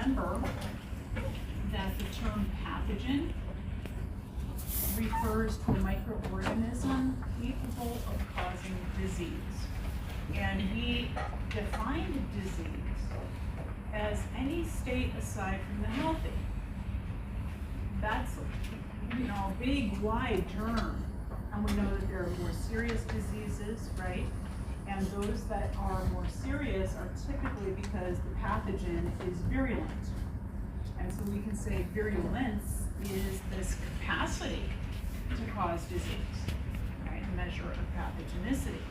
remember that the term pathogen refers to a microorganism capable of causing disease. And we defined disease as any state aside from the healthy. That's, a big, wide term. And we know that there are more serious diseases, right? And those that are more serious are typically because the pathogen is virulent. And so we can say virulence is this capacity to cause disease, right? A measure of pathogenicity.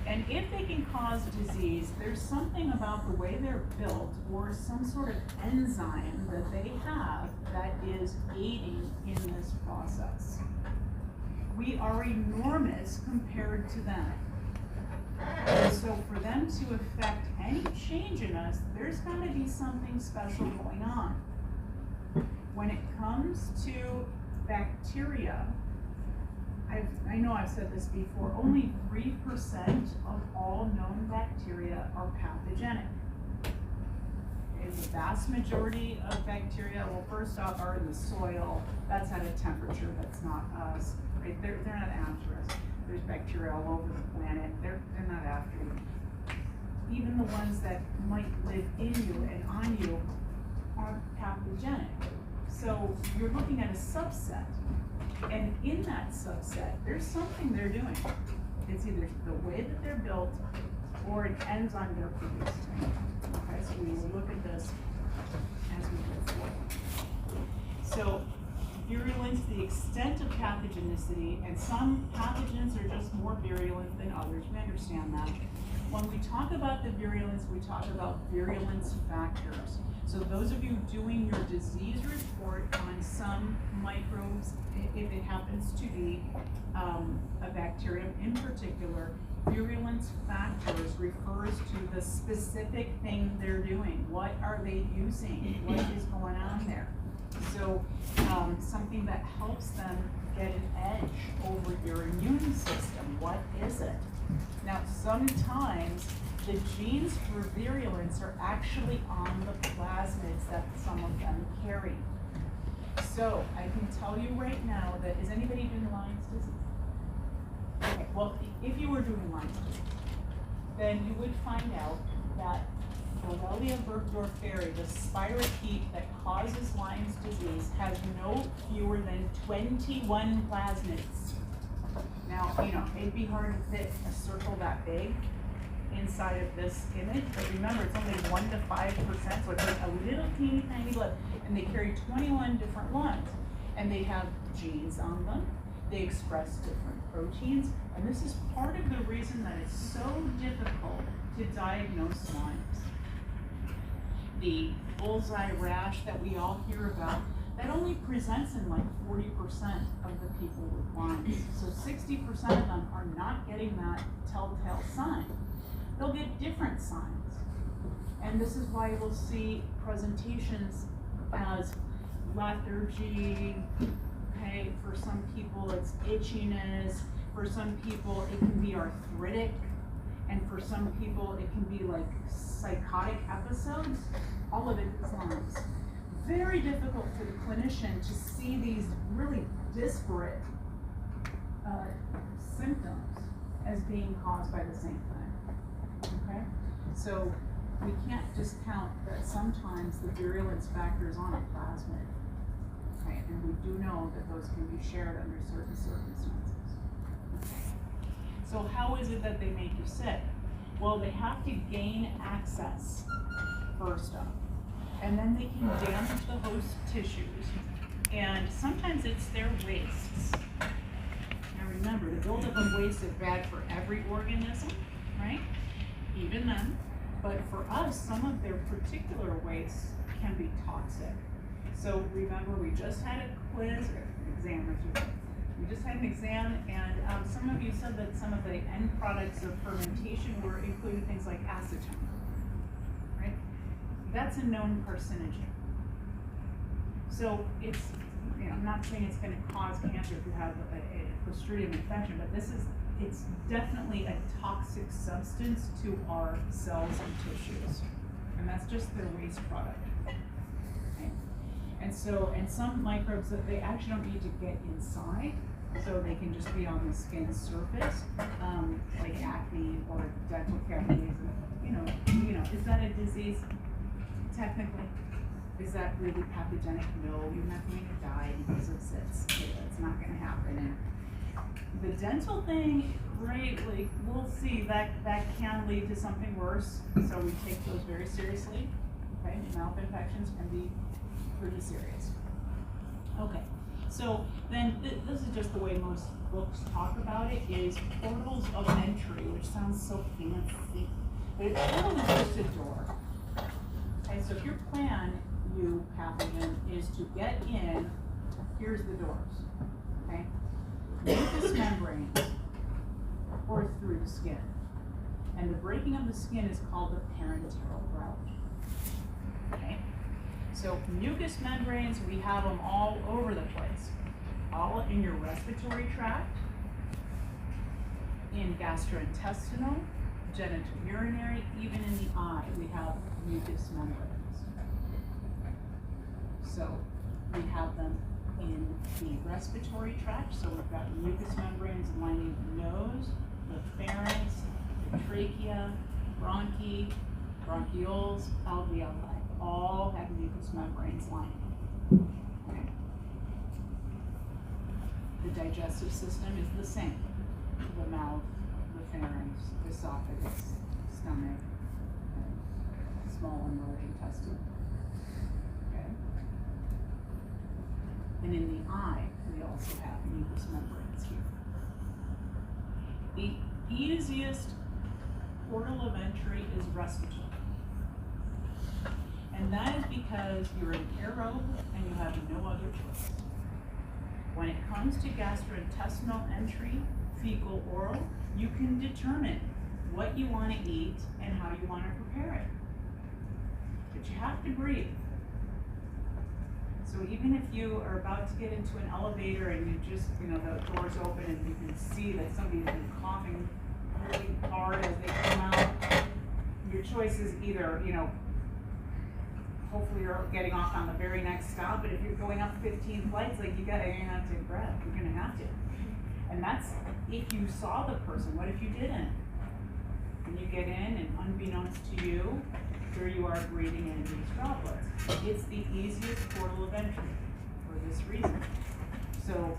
And if they can cause disease, there's something about the way they're built or some sort of enzyme that they have that is aiding in this process. We are enormous compared to them. And so for them to affect any change in us, there's got to be something special going on. When it comes to bacteria, I know I've said this before, only 3% of all known bacteria are pathogenic. Okay, the vast majority of bacteria, well, first off, are in the soil. That's at a temperature that's not us. Right? They're not after us. There's bacteria all over the planet. They're not after you. Even the ones that might live in you and on you aren't pathogenic. So you're looking at a subset. And in that subset, there's something they're doing. It's either the way that they're built or an enzyme they're producing. Okay, so we will look at this as we go forward. So virulence, the extent of pathogenicity, and some pathogens are just more virulent than others. We understand that. When we talk about the virulence, we talk about virulence factors. So those of you doing your disease report on some microbes, if it happens to be a bacterium in particular, virulence factors refers to the specific thing they're doing. What are they using? What is going on there? So something that helps them get an edge over your immune system. What is it? Now, sometimes the genes for virulence are actually on the plasmids that some of them carry. So I can tell you right now that, is anybody doing Lyme's disease? Okay, well, if you were doing Lyme's disease, then you would find out that Borrelia burgdorferi, the spirochete that causes Lyme's disease, has no fewer than 21 plasmids. Now, it'd be hard to fit a circle that big inside of this image, but remember, it's only 1 to 5%, so it's like a little teeny tiny blip, and they carry 21 different ones, and they have genes on them. They express different proteins, and this is part of the reason that it's so difficult to diagnose Lyme's. The bullseye rash that we all hear about, that only presents in like 40% of the people with Lyme's. So 60% of them are not getting that telltale sign. They'll get different signs. And this is why we'll see presentations as lethargy, okay, for some people it's itchiness, for some people it can be arthritic, and for some people it can be like psychotic episodes. All of it is Lyme's. Very difficult for the clinician to see these really disparate symptoms as being caused by the same thing. Okay? So we can't discount that sometimes the virulence factor is on a plasmid. Okay? And we do know that those can be shared under certain circumstances. Okay. So how is it that they make you sick? Well, they have to gain access first up. And then they can damage the host tissues. And sometimes it's their wastes. Now remember, the buildup of waste is bad for every organism, right? Even them. But for us, some of their particular wastes can be toxic. So remember, we just had a quiz, or an exam, we just had an exam, and some of you said that some of the end products of fermentation were including things like acetone. That's a known carcinogen. So it's, I'm not saying it's going to cause cancer if you have a Clostridium infection, but it's definitely a toxic substance to our cells and tissues. And that's just their waste product. so, and some microbes, they actually don't need to get inside, so they can just be on the skin surface, like acne or dental cavities. You know, is that a disease? Technically, is that really pathogenic? No, you're not going to die because of zits. It's not going to happen. And the dental thing, right? Like we'll see that can lead to something worse. So we take those very seriously. Okay, mouth infections can be pretty serious. Okay, so then this is just the way most books talk about it, is portals of entry, which sounds so fancy. But a portal is just a door. Okay, so if your plan, you pathogen, is to get in, here's the doors. Okay, mucous membranes or through the skin. And the breaking of the skin is called the parenteral route. Okay, so mucous membranes, we have them all over the place. All in your respiratory tract, in gastrointestinal, genitourinary, even in the eye, we have mucous membranes. So we have them in the respiratory tract, so we've got mucous membranes lining the nose, the pharynx, the trachea, bronchi, bronchioles, alveoli, all have mucous membranes lining. Okay. The digestive system is the same. The mouth, the pharynx, the esophagus, stomach, and small and large intestine. Okay. And in the eye, we also have mucous membranes here. The easiest portal of entry is respiratory. And that is because you're an aerobe and you have no other choice. When it comes to gastrointestinal entry, fecal oral, you can determine what you want to eat and how you want to prepare it. But you have to breathe. So even if you are about to get into an elevator and you just, the door's open and you can see that somebody's been coughing really hard as they come out, your choice is either, hopefully you're getting off on the very next stop, but if you're going up 15 flights, like you're gonna have to take a breath, you're gonna have to. And that's if you saw the person. What if you didn't? And you get in and unbeknownst to you, here you are breathing in these droplets. It's the easiest portal of entry for this reason. So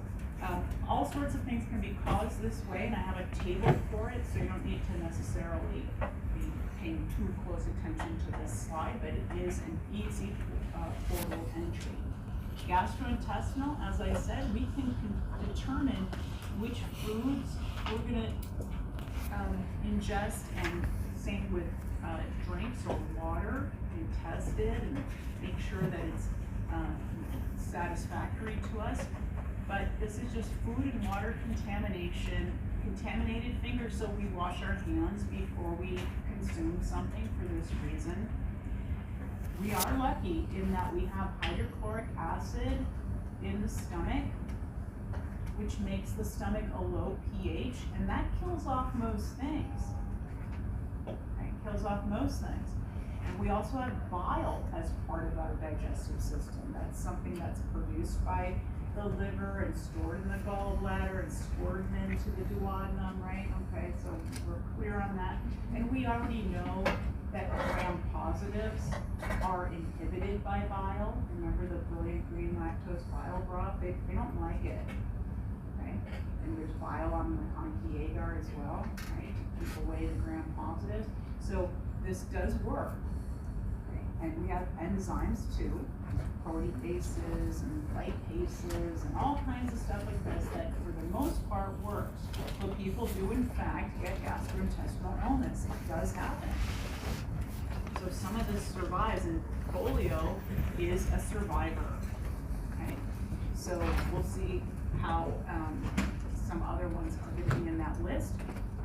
all sorts of things can be caused this way, and I have a table for it, so you don't need to necessarily be paying too close attention to this slide, but it is an easy portal entry. Gastrointestinal, as I said, we can determine which foods we're going to ingest, and same with drinks or water, and test it and make sure that it's satisfactory to us. But this is just food and water contamination, contaminated fingers, so we wash our hands before we consume something for this reason. We are lucky in that we have hydrochloric acid in the stomach, which makes the stomach a low pH, and that kills off most things. Right? Kills off most things. And we also have bile as part of our digestive system. That's something that's produced by the liver and stored in the gallbladder and squirted into the duodenum, right? Okay, so we're clear on that. And we already know that gram-positives are inhibited by bile. Remember the brilliant green lactose bile broth? They don't like it, right? And there's bile on the agar as well, right? To keep away the gram-positives. So this does work. And we have enzymes too, proteases and lipases and all kinds of stuff like this that for the most part works. But people do in fact get gastrointestinal illness. It does happen. So some of this survives, and polio is a survivor. Okay? So we'll see how some other ones are going to be in that list.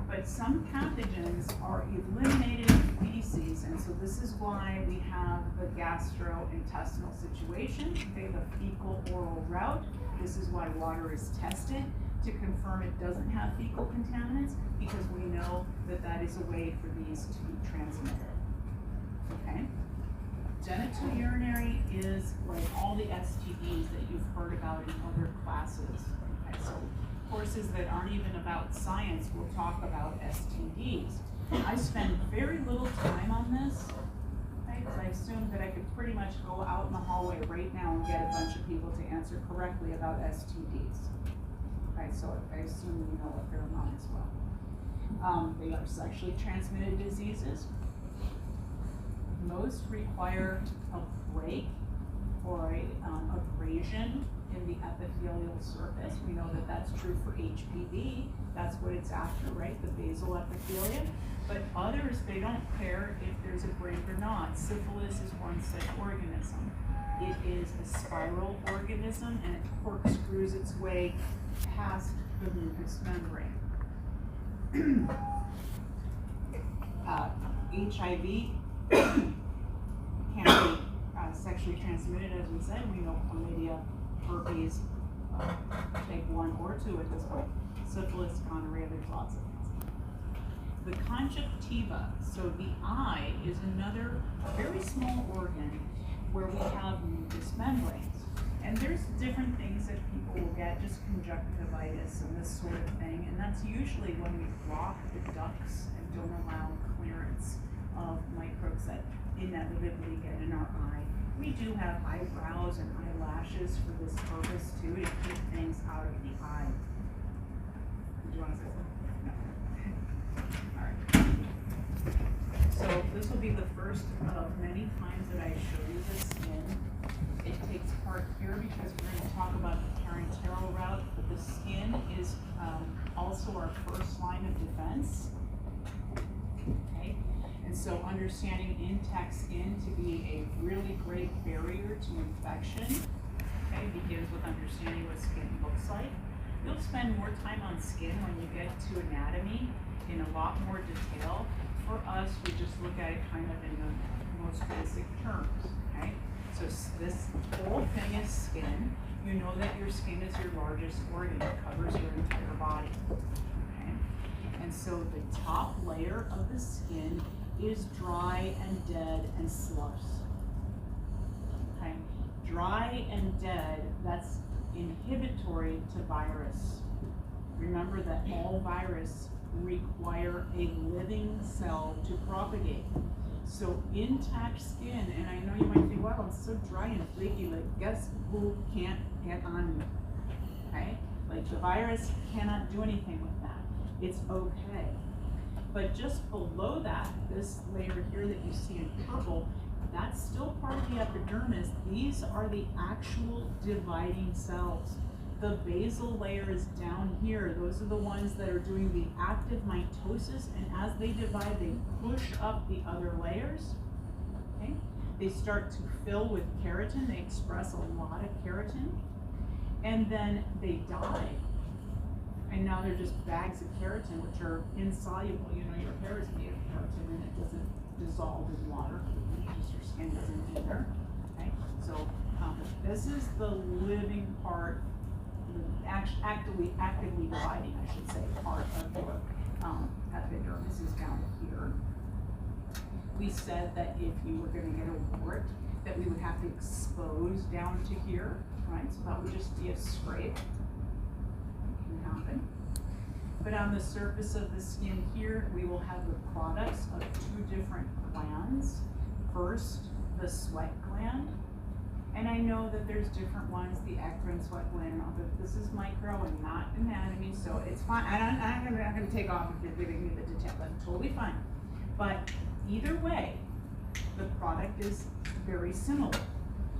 But some pathogens are eliminated in feces, and so this is why we have the gastrointestinal situation, okay, the fecal oral route. This is why water is tested to confirm it doesn't have fecal contaminants, because we know that that is a way for these to be transmitted. Okay? genitourinary is like all the STDs that you've heard about in other classes. Okay, so courses that aren't even about science will talk about STDs. I spend very little time on this, okay, because I assumed that I could pretty much go out in the hallway right now and get a bunch of people to answer correctly about STDs. Okay, so I assume you know what they're not as well. They are sexually transmitted diseases. Most require a break or a abrasion in the epithelial surface. We know that that's true for HPV. That's what it's after, right? The basal epithelium. But others, they don't care if there's a break or not. Syphilis is one such organism. It is a spiral organism and it corkscrews its way past the mucous membrane. HIV can be sexually transmitted, as we said. We know chlamydia, herpes, take 1 or 2 at this point. Syphilis, gonorrhea, there's lots of things. The conjunctiva, so the eye is another very small organ where we have mucous membranes. And there's different things that people will get, just conjunctivitis and this sort of thing. And that's usually when we block the ducts and don't allow clearance of microbes that inevitably get in our eye. We do have eyebrows and eyelashes for this purpose too, to keep things out of the eye. Do you want to say something? No. All right. So this will be the first of many times that I show you the skin. It takes part here because we're going to talk about the parenteral route, but the skin is also our first line of defense. Okay, and so understanding intact skin to be a really great barrier to infection, okay, begins with understanding what skin looks like. You'll spend more time on skin when you get to anatomy in a lot more detail. For us, we just look at it kind of in the most basic terms, okay? So this whole thing is skin. You know that your skin is your largest organ. It covers your entire body, okay? And so the top layer of the skin is dry and dead and sloughs, okay? Dry and dead, that's inhibitory to virus. Remember that all virus require a living cell to propagate. So intact skin, and I know you might think, wow, it's so dry and flaky, like guess who can't get on me, okay? Like the virus cannot do anything with that. It's okay. But just below that, this layer here that you see in purple, that's still part of the epidermis. These are the actual dividing cells. The basal layer is down here. Those are the ones that are doing the active mitosis, and as they divide, they push up the other layers. Okay? They start to fill with keratin. They express a lot of keratin, and then they die. And now they're just bags of keratin, which are insoluble. You know, your hair is made of keratin, and it doesn't dissolve in water. Just your skin doesn't either. Okay? So this is the living part. Actively dividing, I should say, part of your epidermis is down here. We said that if you were going to get a wart, that we would have to expose down to here, right? So that would just be a scrape. It can happen. But on the surface of the skin here, we will have the products of 2 different glands. First, the sweat gland. And I know that there's different ones, the eccrine sweat gland, but this is micro and not anatomy, so it's fine. I'm not going to take off if you're giving me the detail, that's totally fine. But either way, the product is very similar.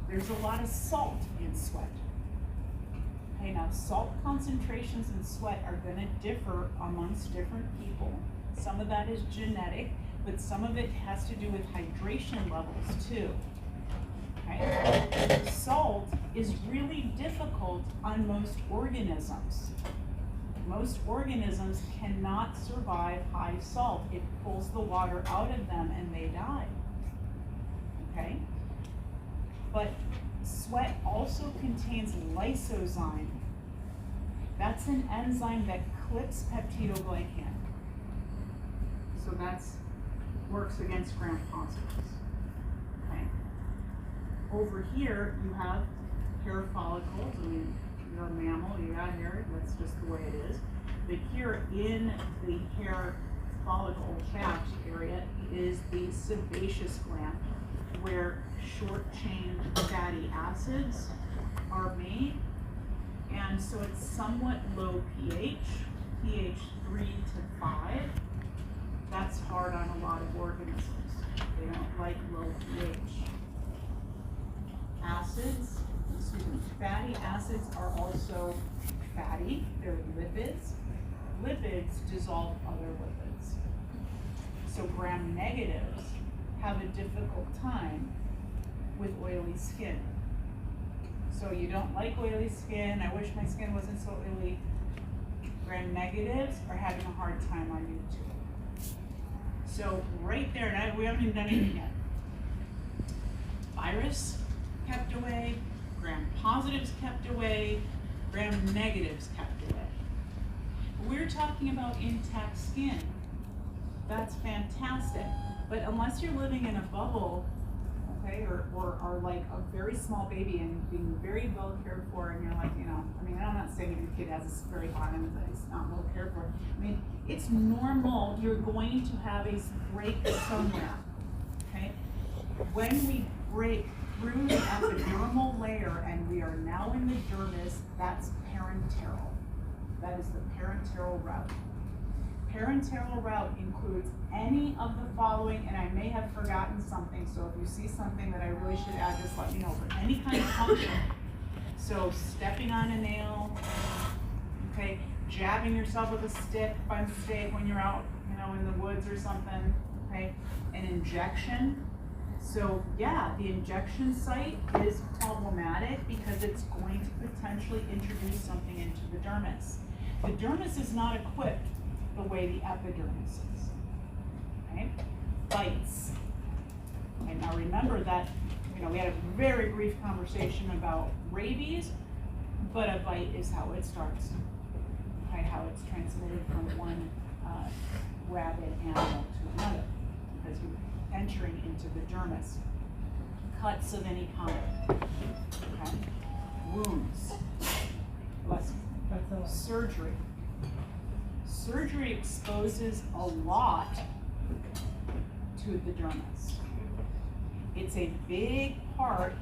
There's a lot of salt in sweat. Okay, now salt concentrations in sweat are going to differ amongst different people. Some of that is genetic, but some of it has to do with hydration levels too. Okay. Salt is really difficult on most organisms. Most organisms cannot survive high salt. It pulls the water out of them and they die. Okay? But sweat also contains lysozyme. That's an enzyme that clips peptidoglycan. So that works against gram positives. Okay? over here, you have hair follicles. I mean, you're a mammal, you got hair, that's just the way it is. But here in the hair follicle shaft area is the sebaceous gland, where short-chain fatty acids are made. And so it's somewhat low pH, pH 3 to 5. That's hard on a lot of organisms. They don't like low pH. Acids, fatty acids are also fatty. They're lipids. Lipids dissolve other lipids. So gram-negatives have a difficult time with oily skin. So you don't like oily skin. I wish my skin wasn't so oily. Gram-negatives are having a hard time on you too. So right there, and we haven't even done anything yet. Virus kept away, gram-positives kept away, gram-negatives kept away. We're talking about intact skin. That's fantastic. But unless you're living in a bubble, okay, or are like a very small baby and being very well cared for, and you're like, you know, I mean, I'm not saying your kid has a very hot end that he's not well cared for. I mean, it's normal. You're going to have a break somewhere, okay? When we break through the epidermal layer and we are now in the dermis, that's parenteral. That is the parenteral route. Parenteral route includes any of the following, and I may have forgotten something, so if you see something that I really should add, just let me know. But any kind of function, so stepping on a nail, okay, jabbing yourself with a stick by mistake when you're out, you know, in the woods or something, okay, an injection. So yeah, the injection site is problematic because it's going to potentially introduce something into the dermis. The dermis is not equipped the way the epidermis is, okay? Bites. And now remember that, you know, we had a very brief conversation about rabies, but a bite is how it starts, okay? How it's transmitted from one rabid animal to another, because you're entering into the dermis. Cuts of any kind, okay? Wounds, surgery. Surgery exposes a lot to the dermis. It's a big part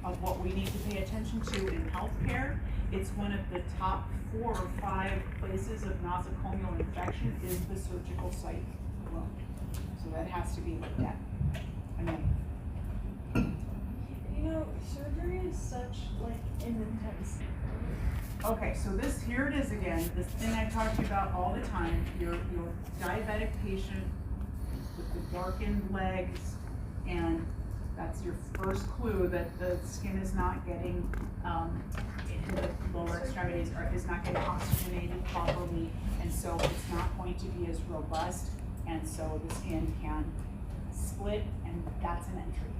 of what we need to pay attention to in healthcare. It's one of the top 4 or 5 places of nosocomial infection is the surgical site alone. So that has to be looked at. I mean, you know, surgery is such like an intense. Okay, so here it is again, this thing I talk to you about all the time, your diabetic patient with the darkened legs, and that's your first clue that the skin is not getting, in the lower extremities, or is not getting oxygenated properly, and so it's not going to be as robust, and so the skin can split, and that's an entry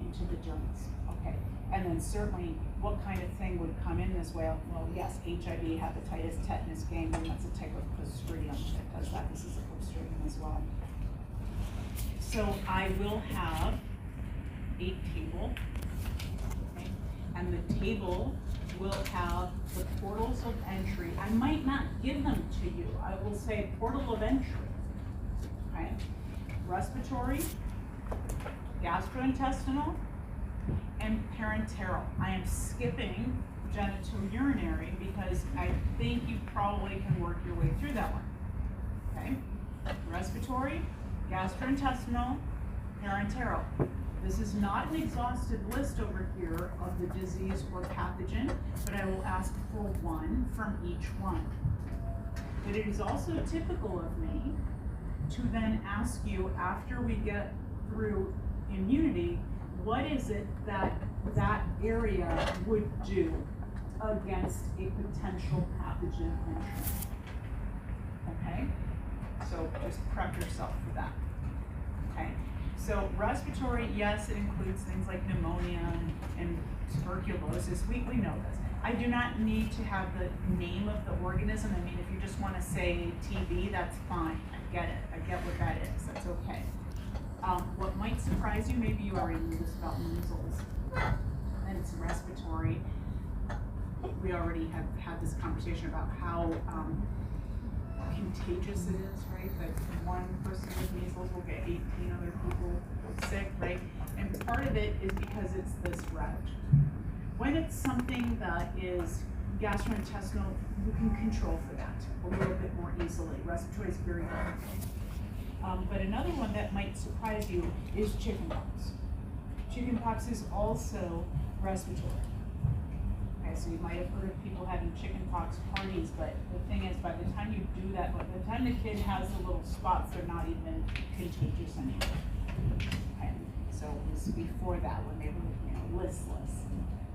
into the dermis, okay? And then certainly, what kind of thing would come in this way? Well, yes, HIV, hepatitis, tetanus, gangrene, that's a type of Clostridium that does that. This is a Clostridium as well. So I will have a table, okay? And the table will have the portals of entry. I might not give them to you. I will say portal of entry, okay? Respiratory, gastrointestinal, and parenteral. I am skipping genitourinary because I think you probably can work your way through that one, okay? Respiratory, gastrointestinal, parenteral. This is not an exhaustive list over here of the disease or pathogen, but I will ask for one from each one. But it is also typical of me to then ask you, after we get through immunity, what is it that that area would do against a potential pathogen entry? Okay? So just prep yourself for that. Okay? So respiratory, yes, it includes things like pneumonia and tuberculosis. We know this. I do not need to have the name of the organism. I mean, if you just want to say TB, that's fine. I get it. I get what that is. That's okay. What might surprise you, maybe you already knew this about measles. we already have had this conversation about how contagious it is, right? That one person with measles will get 18 other people sick, right? And part of it is because it's this route. When it's something that is gastrointestinal, you can control for that a little bit more easily. Respiratory is very difficult. But another one that might surprise you is chickenpox. Chickenpox is also respiratory. Okay, so you might have heard of people having chickenpox parties, but the thing is, by the time you do that, by the time the kid has the little spots, they're not even contagious anymore. And so it was before that when they were, listless,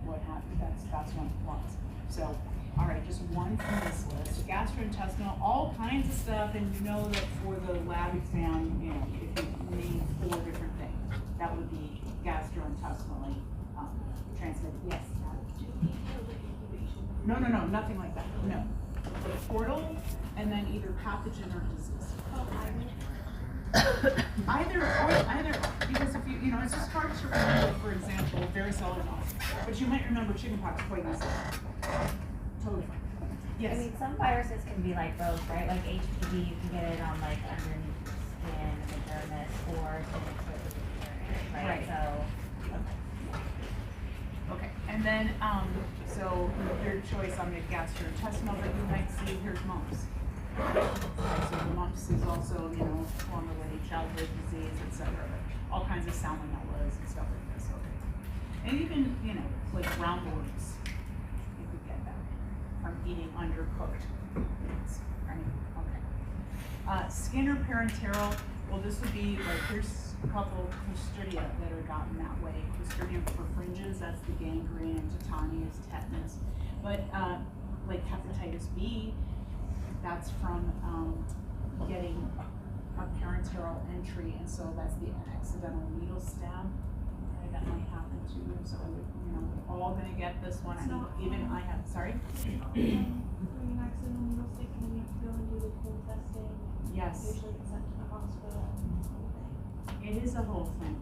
what happened, that's when it was. So, all right, just one from this list. Gastrointestinal, all kinds of stuff, and you know that for the lab exam, if you name 4 different things, that would be gastrointestinally transmitted. Yes? No, nothing like that, no. The portal, and then either pathogen or disease. Either, because if it's just hard to remember, for example, varicella zoster, but you might remember chickenpox quite easily. Totally fine. Yes? I mean, some viruses can be like both, right? Like HPV, you can get it on like underneath the skin, the dermis, or right? So, okay, and then, so your choice on the gastrointestinal, but you might see here's mumps. So the mumps is also, form related childhood disease, etc. All kinds of salmonellas and stuff like this. Okay, and even like roundworms, you could get that from eating undercooked foods. Right? Okay. Skin or parenteral. Well, this would be like here's a couple of Clostridia that are gotten that way. Clostridium perfringens, that's the gangrene, tetanius, tetanus. But like hepatitis B, that's from getting a parenteral entry, and so that's the accidental needle stab. Okay, that might happen to you. So we're all gonna get this one. Even I have. Sorry. When an accidental needle stick, and then you have to go and do the pool testing. Yes. Usually get sent to the hospital. It is a whole thing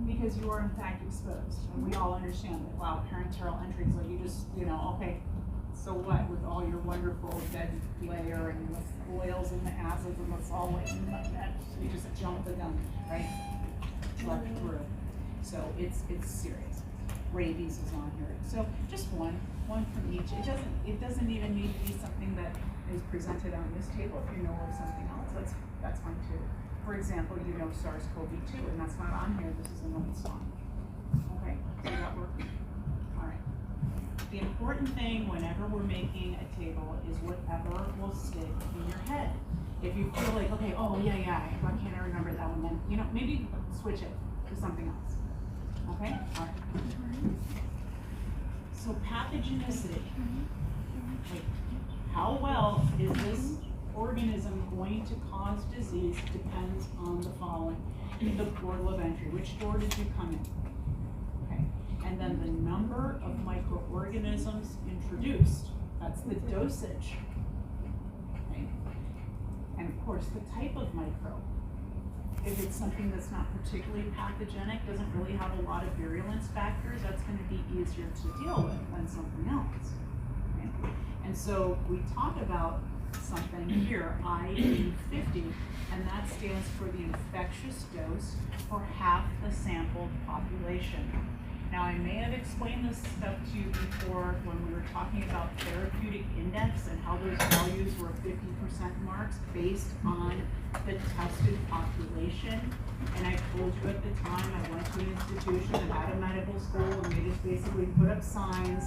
because you are in fact exposed, and we all understand that. Wow, parenteral entry is like you just okay. So what with all your wonderful dead layer and the oils and the acids and the salt and that, you just jump the gun, right? Left through. So it's serious. Rabies is on here. So just one from each. It doesn't even need to be something that is presented on this table. If you know of something else, that's fine too. For example, SARS-CoV-2, and that's not on here. This is another song. Okay, so that works. All right. The important thing whenever we're making a table is whatever will stick in your head. If you feel like, okay, oh yeah, why can't I remember that one? Then maybe switch it to something else. Okay? All right. So pathogenicity. Like, how well is this organism going to cause disease depends on the following. The portal of entry. Which door did you come in? Okay. And then the number of microorganisms introduced. That's the dosage. Okay. And of course, the type of microbe. If it's something that's not particularly pathogenic, doesn't really have a lot of virulence factors, that's going to be easier to deal with than something else. Okay. And so we talk about something here, ID50, and that stands for the infectious dose for half the sampled population. Now, I may have explained this stuff to you before when we were talking about therapeutic index and how those values were 50% marks based on the tested population. And I told you at the time I went to an institution and had a medical school, and they just basically put up signs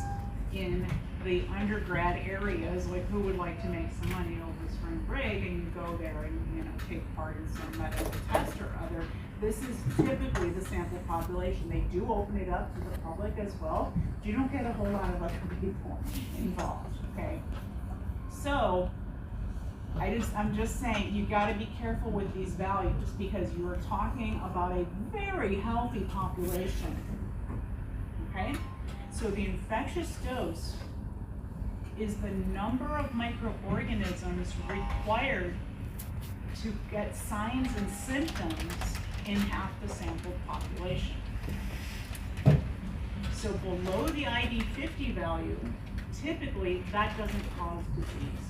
in the undergrad areas, like who would like to make some money over spring break, and you go there and take part in some medical test or other. This is typically the sample population. They do open it up to the public as well, but you don't get a whole lot of other people involved, okay? So, I'm just saying, you gotta be careful with these values because you are talking about a very healthy population, okay? So the infectious dose is the number of microorganisms required to get signs and symptoms in half the sampled population. So below the ID50 value, typically, that doesn't cause disease.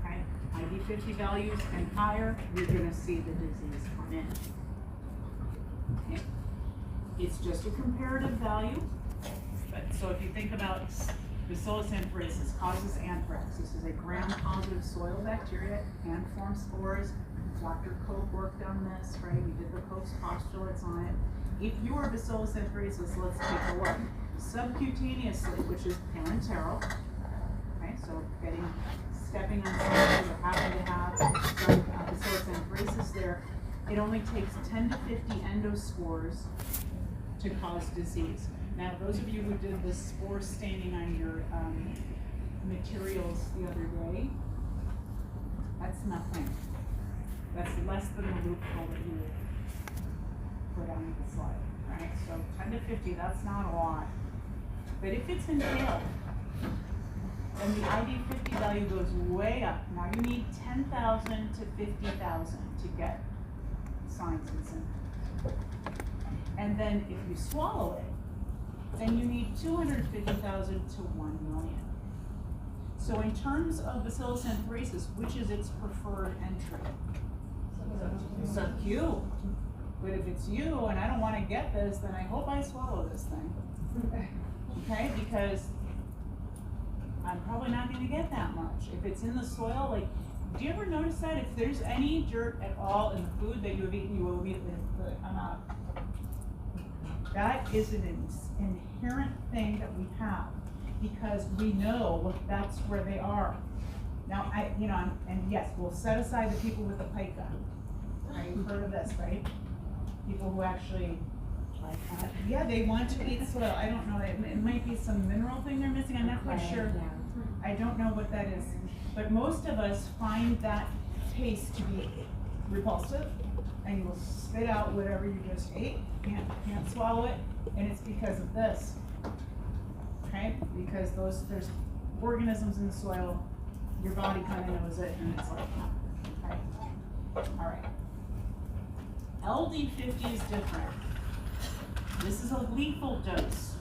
Okay, ID50 values and higher, you're gonna see the disease come in. Okay. It's just a comparative value, but so if you think about Bacillus anthracis causes anthrax. This is a gram-positive soil bacteria, can form spores. Dr. Koch worked on this, right? We did the Koch's postulates on it. If you are Bacillus anthracis, let's take a look. Subcutaneously, which is parenteral, okay, so stepping on something or having to have some Bacillus anthracis there, it only takes 10 to 50 endospores to cause disease. Now, those of you who did the spore staining on your materials the other day, that's nothing. That's less than the loophole that you would put on the slide, right? So 10 to 50, that's not a lot. But if it's inhaled, then the ID50 value goes way up. Now you need 10,000 to 50,000 to get signs and symptoms. And then if you swallow it, then you need 250,000 to 1 million. So in terms of Bacillus anthracis, which is its preferred entry? Sub-Q. But if it's you and I don't want to get this, then I hope I swallow this thing. Okay, because I'm probably not going to get that much. If it's in the soil, like, do you ever notice that if there's any dirt at all in the food that you have eaten, you will immediately put, I'm out. That is an inherent thing that we have because we know that's where they are. Now, and yes, we'll set aside the people with the pipe gun. Right? You've heard of this, right? People who actually, yeah, they want to eat soil. I don't know, it might be some mineral thing they're missing. I'm not quite sure. Yeah. I don't know what that is. But most of us find that taste to be repulsive, and you will spit out whatever you just ate. Can't swallow it, and it's because of this. Okay? Because there's organisms in the soil. Your body kind of knows it, and it's like, okay? All right. LD50 is different. This is a lethal dose.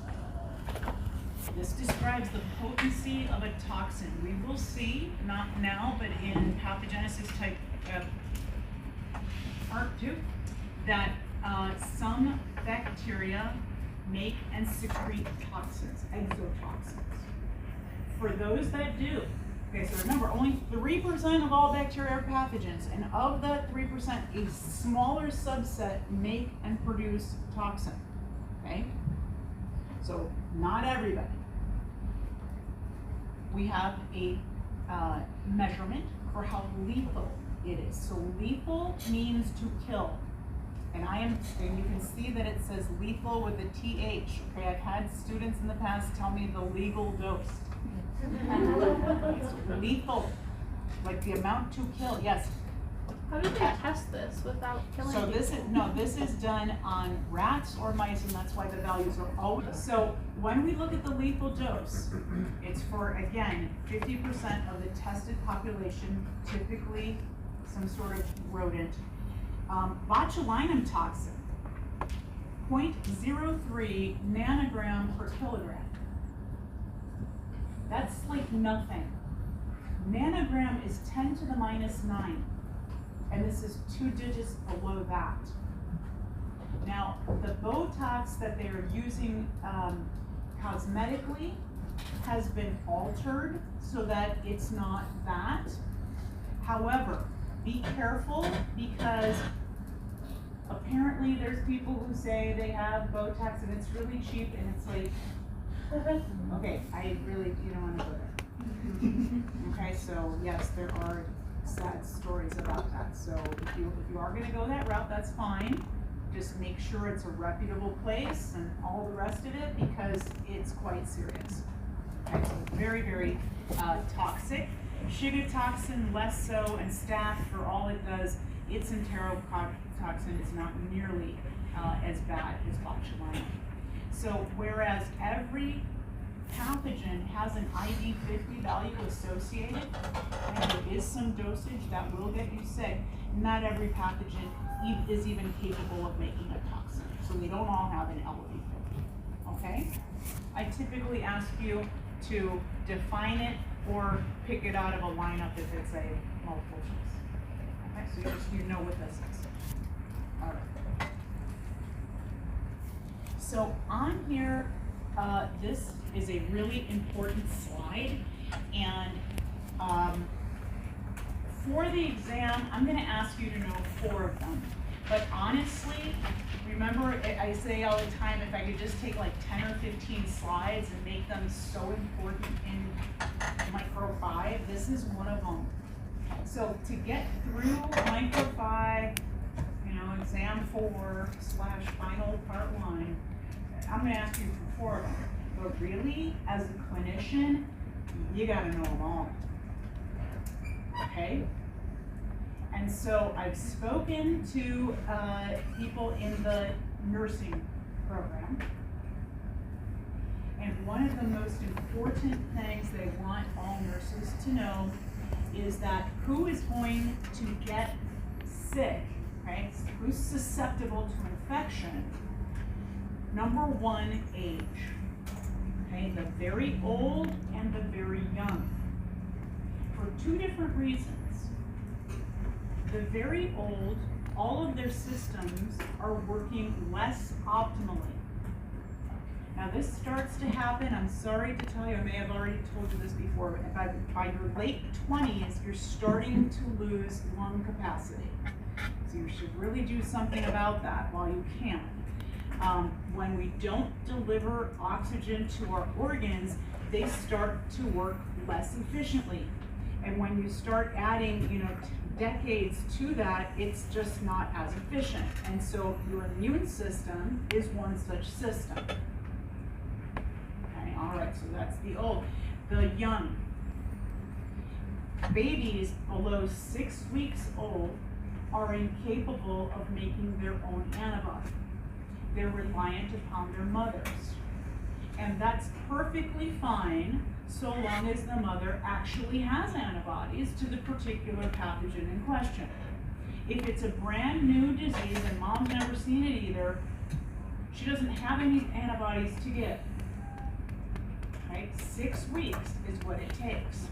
This describes the potency of a toxin. We will see, not now, but in pathogenesis type part 2, that some bacteria make and secrete toxins, exotoxins. For those that do, okay, so remember, only 3% of all bacteria are pathogens, and of that 3%, a smaller subset make and produce toxin, okay? So, not everybody. We have a measurement for how lethal it is. So lethal means to kill. And you can see that it says lethal with a TH. Okay, I've had students in the past tell me the legal dose. It's lethal, like the amount to kill, yes. How do they test this without killing So people? this is done on rats or mice, and that's why the values are always. So when we look at the lethal dose, it's for, again, 50% of the tested population, typically some sort of rodent. Botulinum toxin, 0.03 nanogram per kilogram. That's like nothing. Nanogram is 10 to the minus 9. And this is 2 digits below that. Now, the Botox that they're using cosmetically has been altered so that it's not that. However, be careful because apparently there's people who say they have Botox and it's really cheap and it's like, okay, you don't want to go there. Okay, so yes, there are sad stories about that. So if you are going to go that route, that's fine. Just make sure it's a reputable place and all the rest of it because it's quite serious. Okay, so very, very toxic. Sugar toxin, less so, and staph, for all it does, its enterotoxin is not nearly as bad as botulinum. So whereas every pathogen has an ID50 value associated, and there is some dosage that will get you sick, not every pathogen is even capable of making a toxin. So we don't all have an LD50, okay? I typically ask you, to define it or pick it out of a lineup if it's a multiple choice. Okay, so you know what this is. All right. So on here, this is a really important slide, and for the exam, I'm going to ask you to know 4 of them. But honestly, remember, I say all the time, if I could just take like 10 or 15 slides and make them so important in Micro 5, this is one of them. So to get through Micro 5, exam 4/final part 1, I'm going to ask you for 4 of them. But really, as a clinician, you got to know them all. Okay? And so I've spoken to people in the nursing program, and one of the most important things they want all nurses to know is that who is going to get sick, right? Who's susceptible to infection? Number 1, age. Okay, the very old and the very young. For 2 different reasons. The very old, all of their systems are working less optimally. Now this starts to happen, I'm sorry to tell you, I may have already told you this before, but by your late 20s, you're starting to lose lung capacity. So you should really do something about that while you can. When we don't deliver oxygen to our organs, they start to work less efficiently. And when you start adding, decades to that, it's just not as efficient. And so your immune system is one such system. Okay, all right, so that's the old. The young. Babies below 6 weeks old are incapable of making their own antibody. They're reliant upon their mothers. And that's perfectly fine so long as the mother actually has antibodies to the particular pathogen in question. If it's a brand new disease and mom's never seen it either, she doesn't have any antibodies to give. Right? 6 weeks is what it takes.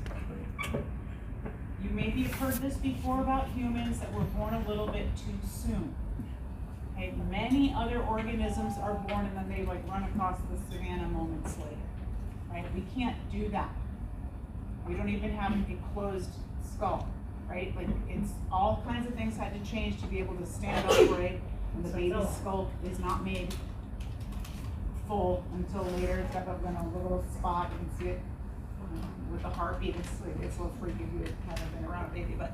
You maybe have heard this before about humans that were born a little bit too soon. Okay? Many other organisms are born and then they run across the savannah moments later. Right? We can't do that. We don't even have a closed skull, right? It's all kinds of things had to change to be able to stand upright, and the baby's skull is not made full until later. It's got a little spot, you can see it with the heartbeat. It's a little freaky if you haven't been around a baby, but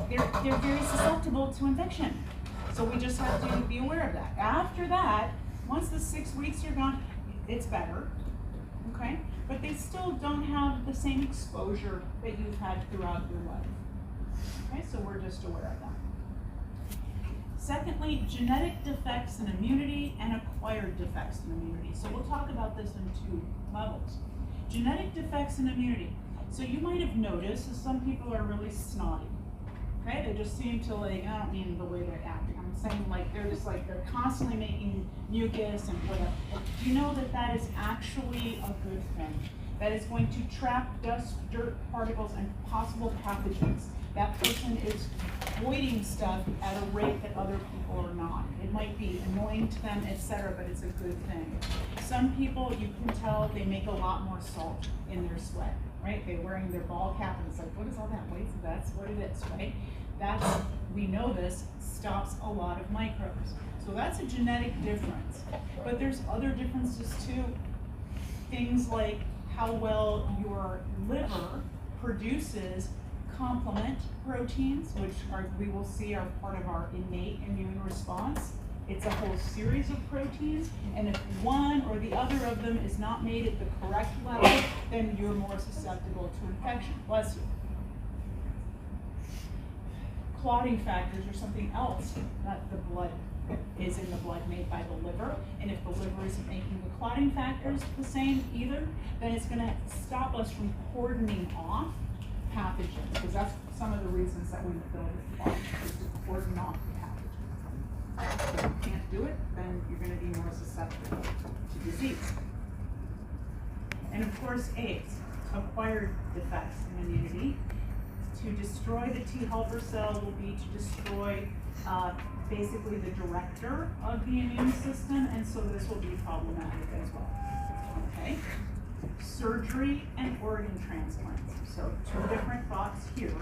they're very susceptible to infection. So we just have to be aware of that. After that, once the 6 weeks are gone, it's better. Okay, but they still don't have the same exposure that you've had throughout your life. Okay, so we're just aware of that. Secondly, genetic defects in immunity and acquired defects in immunity. So we'll talk about this in 2 levels. Genetic defects in immunity. So you might have noticed that some people are really snotty. Okay, they just seem to I don't mean the way they're acting. I'm saying they're constantly making mucus and whatever. Do you know that that is actually a good thing? That is going to trap dust, dirt, particles, and possible pathogens. That person is voiding stuff at a rate that other people are not. It might be annoying to them, etc., but it's a good thing. Some people, you can tell, they make a lot more salt in their sweat, right? They're wearing their ball cap, and it's what is all that weight? So that's what it is, right? We know this stops a lot of microbes. So that's a genetic difference. But there's other differences too. Things like how well your liver produces complement proteins, which we will see are part of our innate immune response. It's a whole series of proteins, and if one or the other of them is not made at the correct level, then you're more susceptible to infection. Bless you. Clotting factors are something else that the blood is in the blood made by the liver, and if the liver isn't making the clotting factors the same either, then it's going to stop us from cordoning off pathogens, because that's some of the reasons that we fill with clot, is to cordon off the pathogens. If you can't do it, then you're going to be more susceptible to disease. And of course, AIDS, acquired defects in immunity. To destroy the T helper cell will be to destroy basically the director of the immune system, and so this will be problematic as well. Okay? Surgery and organ transplants. So two different thoughts here.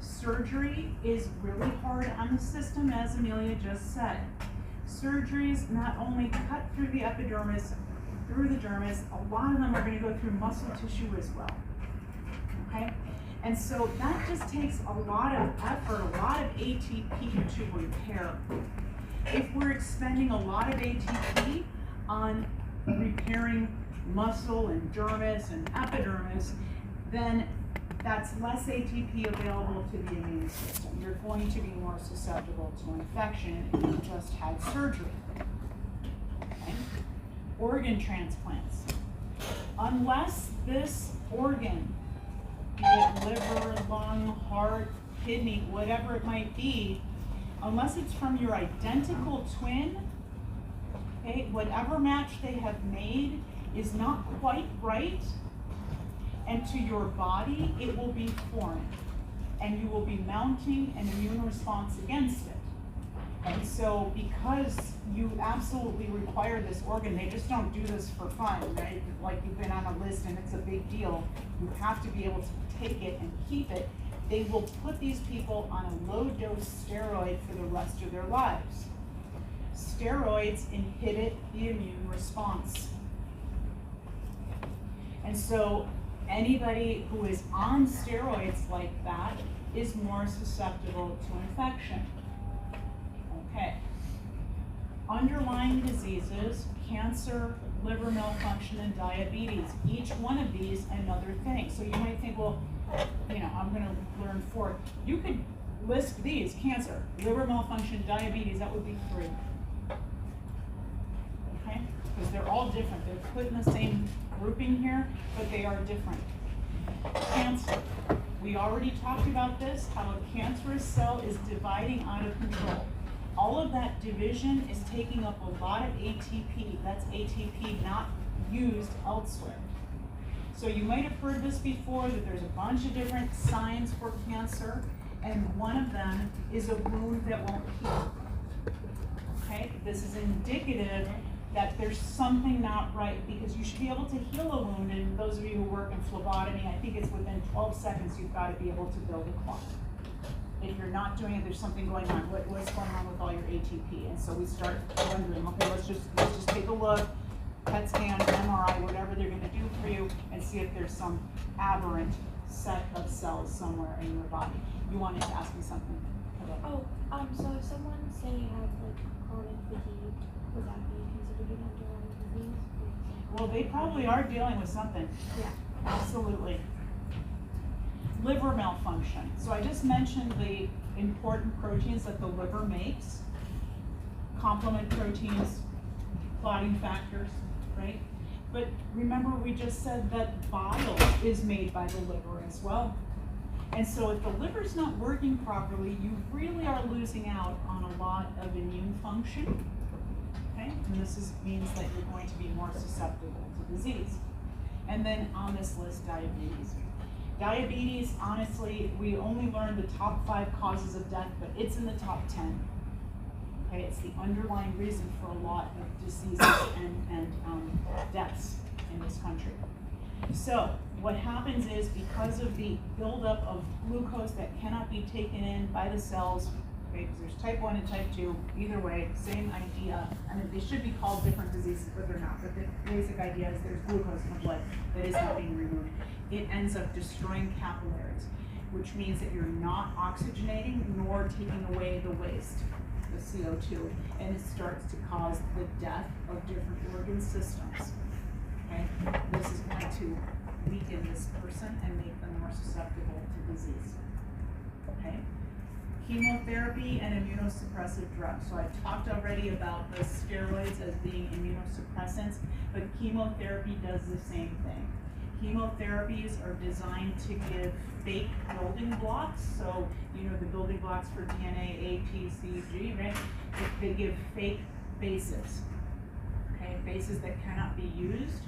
Surgery is really hard on the system, as Amelia just said. Surgeries not only cut through the epidermis, through the dermis, a lot of them are going to go through muscle tissue as well. Okay? And so that just takes a lot of effort, a lot of ATP to repair. If we're expending a lot of ATP on repairing muscle and dermis and epidermis, then that's less ATP available to the immune system. You're going to be more susceptible to infection if you just had surgery. Okay? Organ transplants. Unless this organ, be it liver, lung, heart, kidney, whatever it might be, unless it's from your identical twin, okay, whatever match they have made is not quite right, and to your body, it will be foreign, and you will be mounting an immune response against it. And so because you absolutely require this organ, they just don't do this for fun, right? Like you've been on a list and it's a big deal. You have to be able to take it and keep it. They will put these people on a low dose steroid for the rest of their lives. Steroids inhibit the immune response. And so anybody who is on steroids like that is more susceptible to infection. Okay. Underlying diseases, cancer, liver malfunction, and diabetes. Each one of these another thing. So you might think, well, I'm going to learn 4. You could list these: cancer, liver malfunction, diabetes. That would be 3. Okay? Because they're all different. They're put in the same grouping here, but they are different. Cancer. We already talked about this, how a cancerous cell is dividing out of control. All of that division is taking up a lot of ATP. That's ATP not used elsewhere. So you might have heard this before, that there's a bunch of different signs for cancer, and one of them is a wound that won't heal. Okay? This is indicative that there's something not right, because you should be able to heal a wound, and those of you who work in phlebotomy, I think it's within 12 seconds you've got to be able to build a clot. If you're not doing it, there's something going on. What's going on with all your ATP? And so we start wondering, okay, let's just take a look, PET scan, MRI, whatever they're going to do for you, and see if there's some aberrant set of cells somewhere in your body. You wanted to ask me something? Oh, so if someone say has like chronic fatigue, would that be considered an underlying disease? Well, they probably are dealing with something. Yeah. Absolutely. Liver malfunction. So I just mentioned the important proteins that the liver makes. Complement proteins, clotting factors, right? But remember, we just said that bile is made by the liver as well. And so if the liver's not working properly, you really are losing out on a lot of immune function. Okay? And this means that you're going to be more susceptible to disease. And then on this list, diabetes. Diabetes, honestly, we only learned the top 5 causes of death, but it's in the top 10. Okay, it's the underlying reason for a lot of diseases and deaths in this country. So what happens is, because of the buildup of glucose that cannot be taken in by the cells, okay, because there's type 1 and type 2, either way, same idea. I mean, they should be called different diseases, but they're not. But the basic idea is there's glucose in the blood that is not being removed. It ends up destroying capillaries, which means that you're not oxygenating nor taking away the waste, the CO2, and it starts to cause the death of different organ systems. Okay? This is going to weaken this person and make them more susceptible to disease. Okay? Chemotherapy and immunosuppressive drugs. So I've talked already about the steroids as being immunosuppressants, but chemotherapy does the same thing. Chemotherapies are designed to give fake building blocks. So, the building blocks for DNA, A, T, C, G, right? They give fake bases, okay? Bases that cannot be used.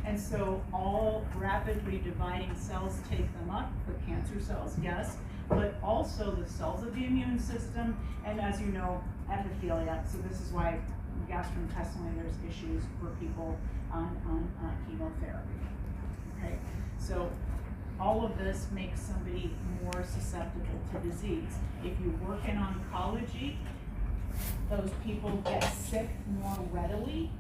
And And so all rapidly dividing cells take them up, the cancer cells, yes, but also the cells of the immune system, and as you know, epithelia. So this is why gastrointestinally there's issues for people on chemotherapy. Okay, so all of this makes somebody more susceptible to disease. If you work in oncology, those people get sick more readily,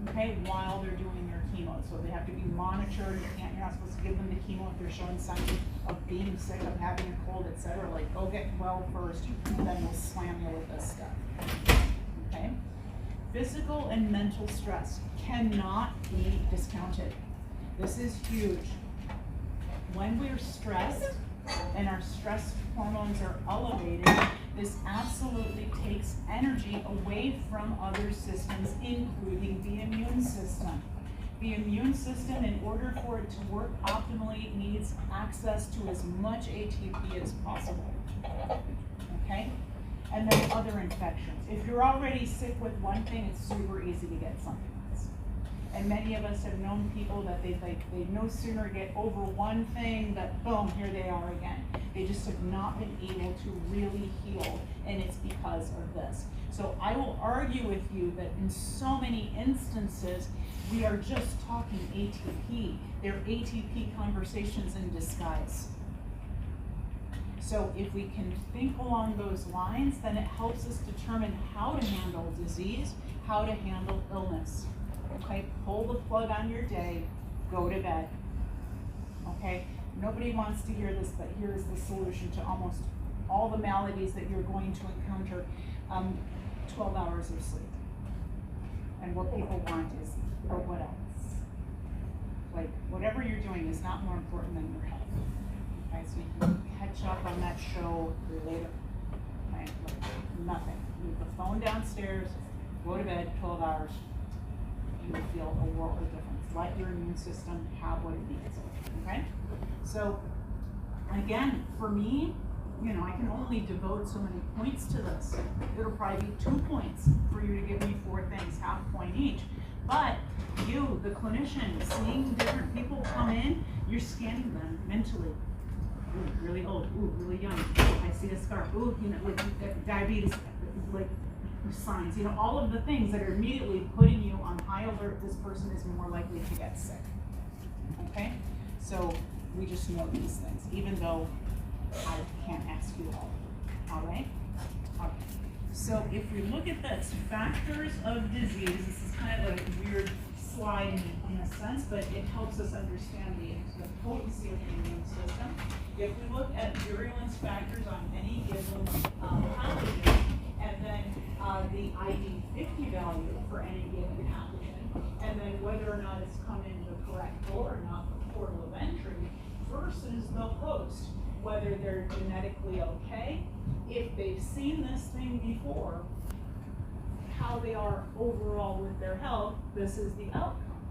okay, while they're doing their chemo. So they have to be monitored. You're not supposed to give them the chemo if they're showing signs of being sick, of having a cold, etc. Like, go get well first, then we'll slam you with this stuff. Okay? Physical and mental stress cannot be discounted. This is huge. When we're stressed and our stress hormones are elevated, this absolutely takes energy away from other systems, including the immune system. The immune system, in order for it to work optimally, needs access to as much ATP as possible. Okay? And then other infections. If you're already sick with one thing, it's super easy to get something else. And many of us have known people that they no sooner get over one thing that boom, here they are again. They just have not been able to really heal, and it's because of this. So I will argue with you that in so many instances, we are just talking ATP. They're ATP conversations in disguise. So if we can think along those lines, then it helps us determine how to handle disease, how to handle illness. Okay, pull the plug on your day, go to bed. Okay, nobody wants to hear this, but here is the solution to almost all the maladies that you're going to encounter. 12 hours of sleep. And what people want is, or what else? Like, whatever you're doing is not more important than your health. Okay, so you can catch up on that show later. Okay, like nothing. Leave the phone downstairs, go to bed, 12 hours. You will feel a world of difference. Let your immune system have what it needs. Okay? So, again, for me, you know, I can only devote so many points to this. It'll probably be 2 points for you to give me 4 things, half point each. But you, the clinician, seeing different people come in, you're scanning them mentally. Ooh, really old. Ooh, really young. I see a scar. Ooh, you know, like diabetes, like signs. You know, all of the things that are immediately putting you on high alert. This person is more likely to get sick. Okay? So we just know these things, even though I can't ask you all right? Okay. So if we look at this, factors of disease, this is kind of a weird slide in a sense, but it helps us understand the potency of the immune system. If we look at virulence factors on any given pathogen, and then the ID50 value for any given pathogen, and then whether or not it's come in the correct door or not, the portal of entry, versus the host, whether they're genetically okay, if they've seen this thing before, how they are overall with their health, this is the outcome,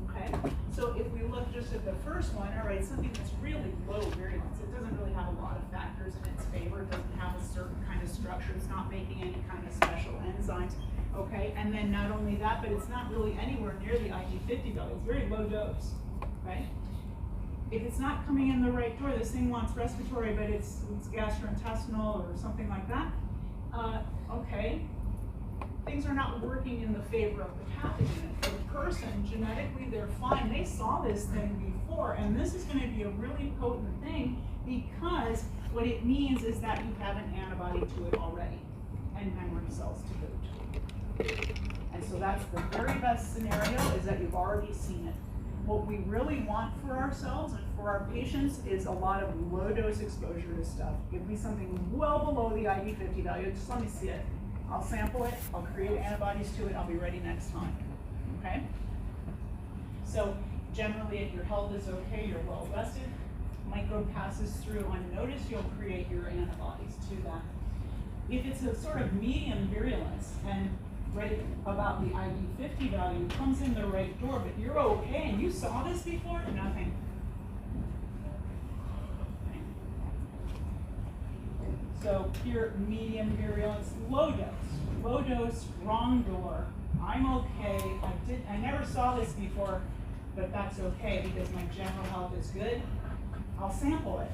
okay? So if we look just at the first one, all right, something that's really low virulence, it doesn't really have a lot of factors in its favor, it doesn't have a certain kind of structure, it's not making any kind of special enzymes, okay? And then not only that, but it's not really anywhere near the ID50 value, it's very low dose, right? If it's not coming in the right door, this thing wants respiratory, but it's gastrointestinal or something like that, okay, things are not working in the favor of the pathogen. For the person, genetically, they're fine. They saw this thing before, and this is going to be a really potent thing because what it means is that you have an antibody to it already and memory cells to boot. And so that's the very best scenario, is that you've already seen it. What we really want for ourselves and for our patients is a lot of low dose exposure to stuff. Give me something well below the ID50 value. Just let me see it. I'll sample it. I'll create antibodies to it. I'll be ready next time. Okay? So generally, if your health is okay, you're well rested, microbe passes through unnoticed, you'll create your antibodies to that. If it's a sort of medium virulence and right about the ID50 value, comes in the right door, but you're okay, and you saw this before? Nothing. Okay. So here, medium virulence, low dose. Low dose, wrong door. I'm okay. I never saw this before. but that's okay because my general health is good. I'll sample it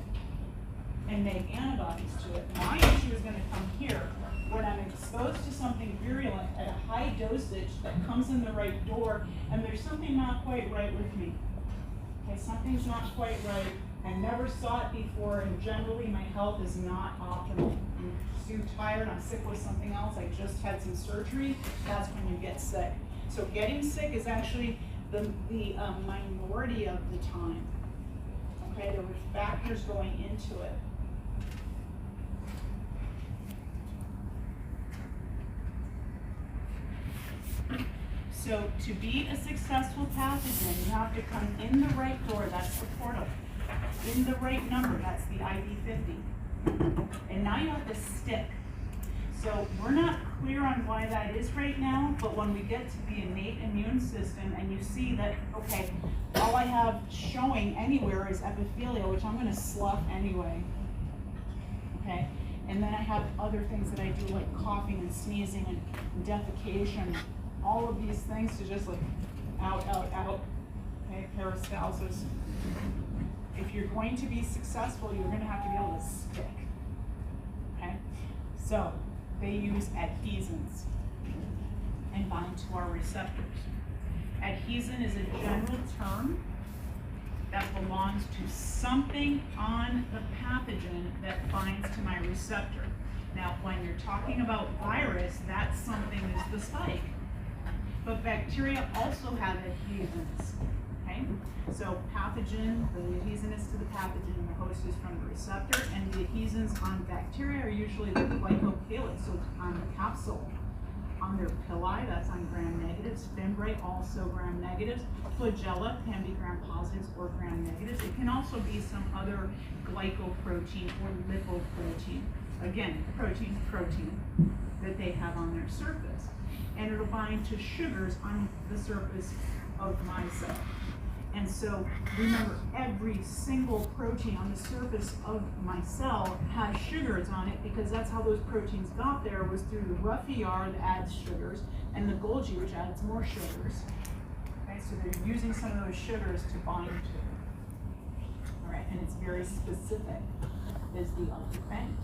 and make antibodies to it. My issue is gonna come here when I'm exposed to something virulent at a high dosage that comes in the right door, and there's something not quite right with me. Okay, something's not quite right. I never saw it before, and generally my health is not optimal. I'm too tired, I'm sick with something else, I just had some surgery, that's when you get sick. So getting sick is actually the minority of the time. Okay, there were factors going into it. So to be a successful pathogen, you have to come in the right door, that's the portal. In the right number, that's the ID 50. And now you have to stick. So we're not clear on why that is right now, but when we get to the innate immune system and you see that, okay, all I have showing anywhere is epithelial, which I'm gonna slough anyway. Okay, and then I have other things that I do like coughing and sneezing and defecation. All of these things to just like out, okay, peristalsis. If you're going to be successful, you're gonna have to be able to stick, okay? So, they use adhesins and bind to our receptors. Adhesin is a general term that belongs to something on the pathogen that binds to my receptor. Now, when you're talking about virus, that something is the spike. But bacteria also have adhesins, okay? So pathogen, the adhesin is to the pathogen, and the host is from the receptor, and the adhesins on bacteria are usually the glycocalyx, so it's on the capsule. On their pili, that's on gram-negatives. Fimbriae, also gram-negatives. Flagella can be gram-positives or gram-negatives. It can also be some other glycoprotein or lipoprotein. Again, protein that they have on their surface. And it'll bind to sugars on the surface of my cell. And so remember, every single protein on the surface of my cell has sugars on it because that's how those proteins got there, was through the rough ER that adds sugars and the Golgi, which adds more sugars. Okay, so they're using some of those sugars to bind to. All right, and it's very specific is the other thing.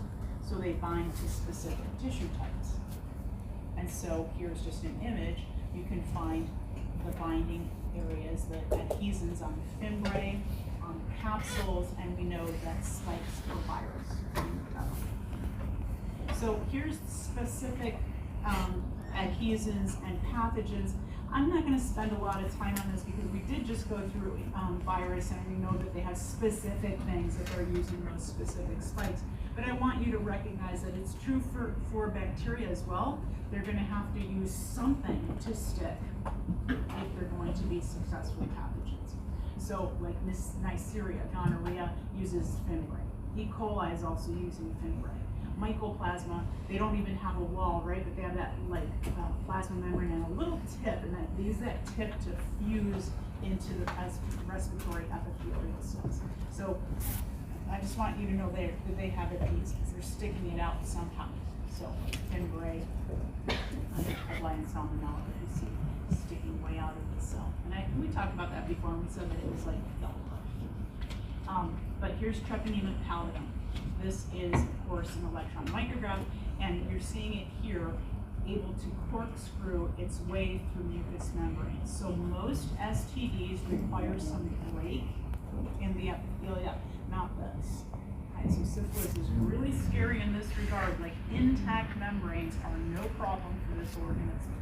So they bind to specific tissue types. And so here's just an image. You can find the binding areas, the adhesins on the fimbriae, on the capsules, and we know that spikes for virus. So here's specific adhesins and pathogens. I'm not going to spend a lot of time on this because we did just go through virus, and we know that they have specific things that they're using those specific spikes. But I want you to recognize that it's true for bacteria as well. They're going to have to use something to stick if they're going to be successful pathogens. So like Neisseria, gonorrhea, uses fimbriae. E. coli is also using fimbriae. Mycoplasma, they don't even have a wall, right? But they have that like plasma membrane and a little tip, and they use that tip to fuse into the respiratory epithelial cells. So I just want you to know that they have adhesives. They're sticking it out somehow. So fimbriae, underlying salmonella that you see sticking way out of the cell. And we talked about that before, and we said that it was like Velcro. But here's treponema pallidum. This is, of course, an electron micrograph, and you're seeing it here, able to corkscrew its way through mucous membranes. So most STDs require some break in the epithelia, not this. Okay, so syphilis is really scary in this regard. Like intact membranes are no problem for this organism.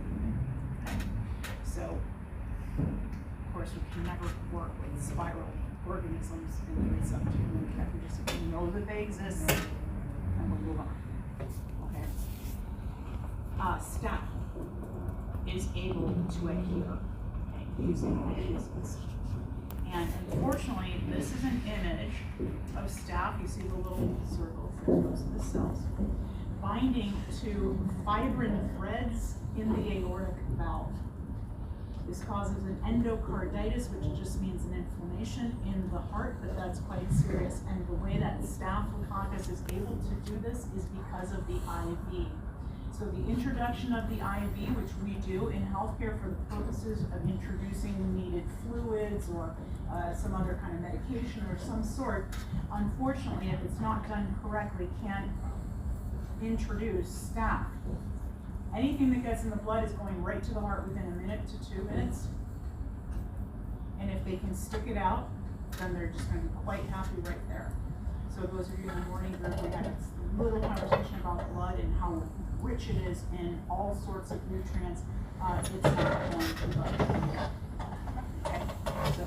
Okay. So, of course, we can never work with spiral organisms in the receptor. We just know that they exist, and we'll move on. Okay. Staph is able to adhere, okay, using adhesives. And unfortunately, this is an image of staph. You see the little circles that goes to the cells, binding to fibrin threads in the aortic valve. This causes an endocarditis, which just means an inflammation in the heart, but that's quite serious. And the way that Staphylococcus is able to do this is because of the IV. So the introduction of the IV, which we do in healthcare for the purposes of introducing needed fluids or some other kind of medication or some sort, unfortunately, if it's not done correctly, can introduce staph. Anything that gets in the blood is going right to the heart within a minute to 2 minutes. And if they can stick it out, then they're just going to be quite happy right there. So those of you in the morning group, we had a little conversation about blood and how rich it is in all sorts of nutrients. It's not going to blood. Okay, so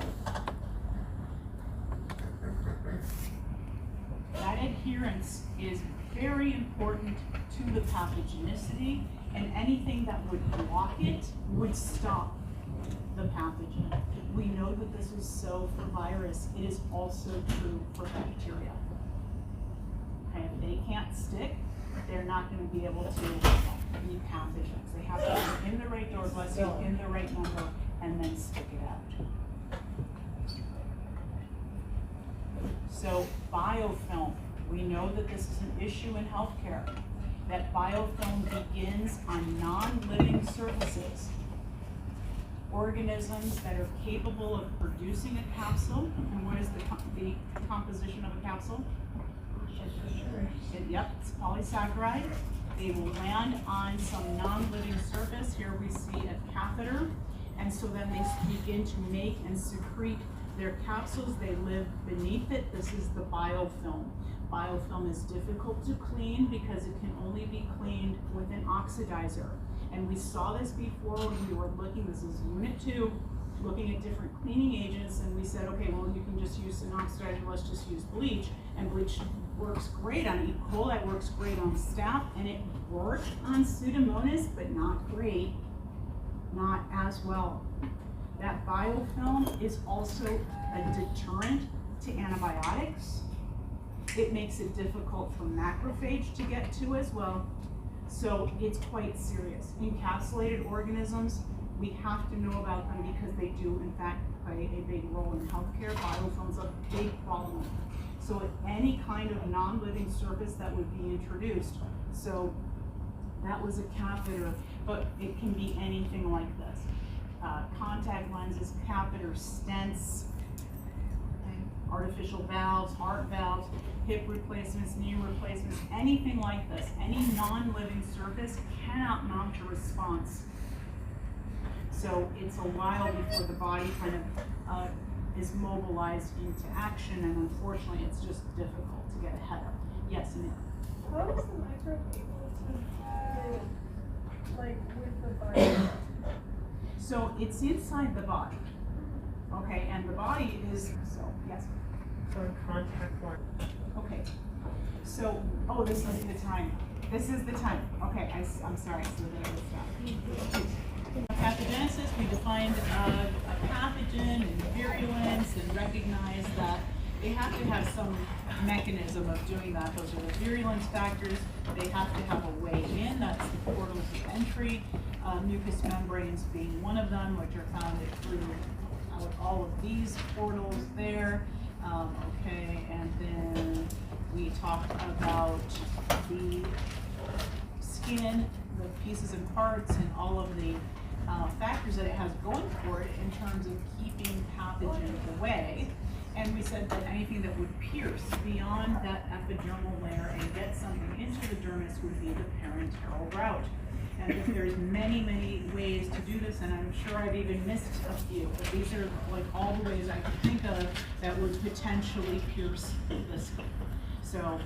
that adherence is very important to the pathogenicity, and anything that would block it would stop the pathogen. We know that this is so for virus. It is also true for bacteria. Okay, if they can't stick, they're not going to be able to be pathogens. They have to be in the right door, bless you, in the right number, and then stick it out. So biofilm, we know that this is an issue in healthcare, that biofilm begins on non-living surfaces. Organisms that are capable of producing a capsule, and what is the composition of a capsule? Yep, it's polysaccharide. They will land on some non-living surface. Here we see a catheter, and so then they begin to make and secrete their capsules. They live beneath it. This is the biofilm. Biofilm is difficult to clean because it can only be cleaned with an oxidizer. And we saw this before when we were looking, this is unit 2, looking at different cleaning agents, and we said, okay, well, you can just use an oxidizer, let's just use bleach. And bleach works great on E. coli, it works great on staph, and it worked on Pseudomonas, but not great, not as well. That biofilm is also a deterrent to antibiotics. It makes it difficult for macrophage to get to as well. So it's quite serious. Encapsulated organisms, we have to know about them because they do, in fact, play a big role in healthcare. Biofilm's a big problem. So at any kind of non-living surface that would be introduced. So that was a catheter, but it can be anything like this. Contact lenses, catheters, stents, artificial valves, heart valves, hip replacements, knee replacements, anything like this. Any non-living surface cannot mount a response. So it's a while before the body kind of is mobilized into action, and unfortunately it's just difficult to get ahead of. Yes, Nick? How is the microbe able to fit, like, with the body? So it's inside the body, okay, and the body is, so, yes? For contact lens. Okay, so, oh, this is the time. This is the time. Okay, I'm sorry, so there was that. Pathogenesis, we defined a pathogen and virulence and recognized that they have to have some mechanism of doing that. Those are the virulence factors. They have to have a way in. That's the portals of entry. Mucous membranes being one of them, which are found through all of these portals there. Okay, and then we talked about the skin, the pieces and parts, and all of the factors that it has going for it in terms of keeping pathogens away. And we said that anything that would pierce beyond that epidermal layer and get something into the dermis would be the parenteral route. And there's many, many ways to do this, and I'm sure I've even missed a few, but these are like all the ways I could think of that would potentially pierce the skin. So,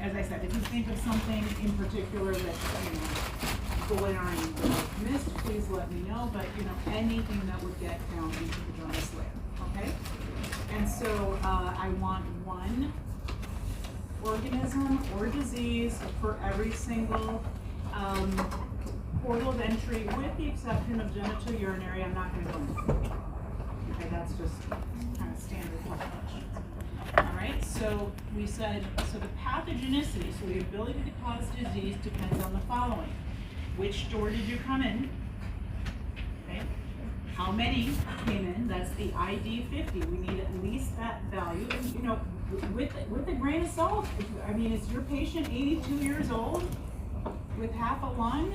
as I said, if you think of something in particular that's glaring or missed, please let me know, but anything that would get down into the dermis layer, okay? And so I want one organism or disease for every single portal of entry, with the exception of genitourinary. I'm not going to go into it. Okay, that's just kind of standard questions. All right, so we said, so the pathogenicity, so the ability to cause disease depends on the following. Which door did you come in? Okay. How many came in? That's the ID 50. We need at least that value. And, with a grain of salt, I mean, is your patient 82 years old? with half a lung,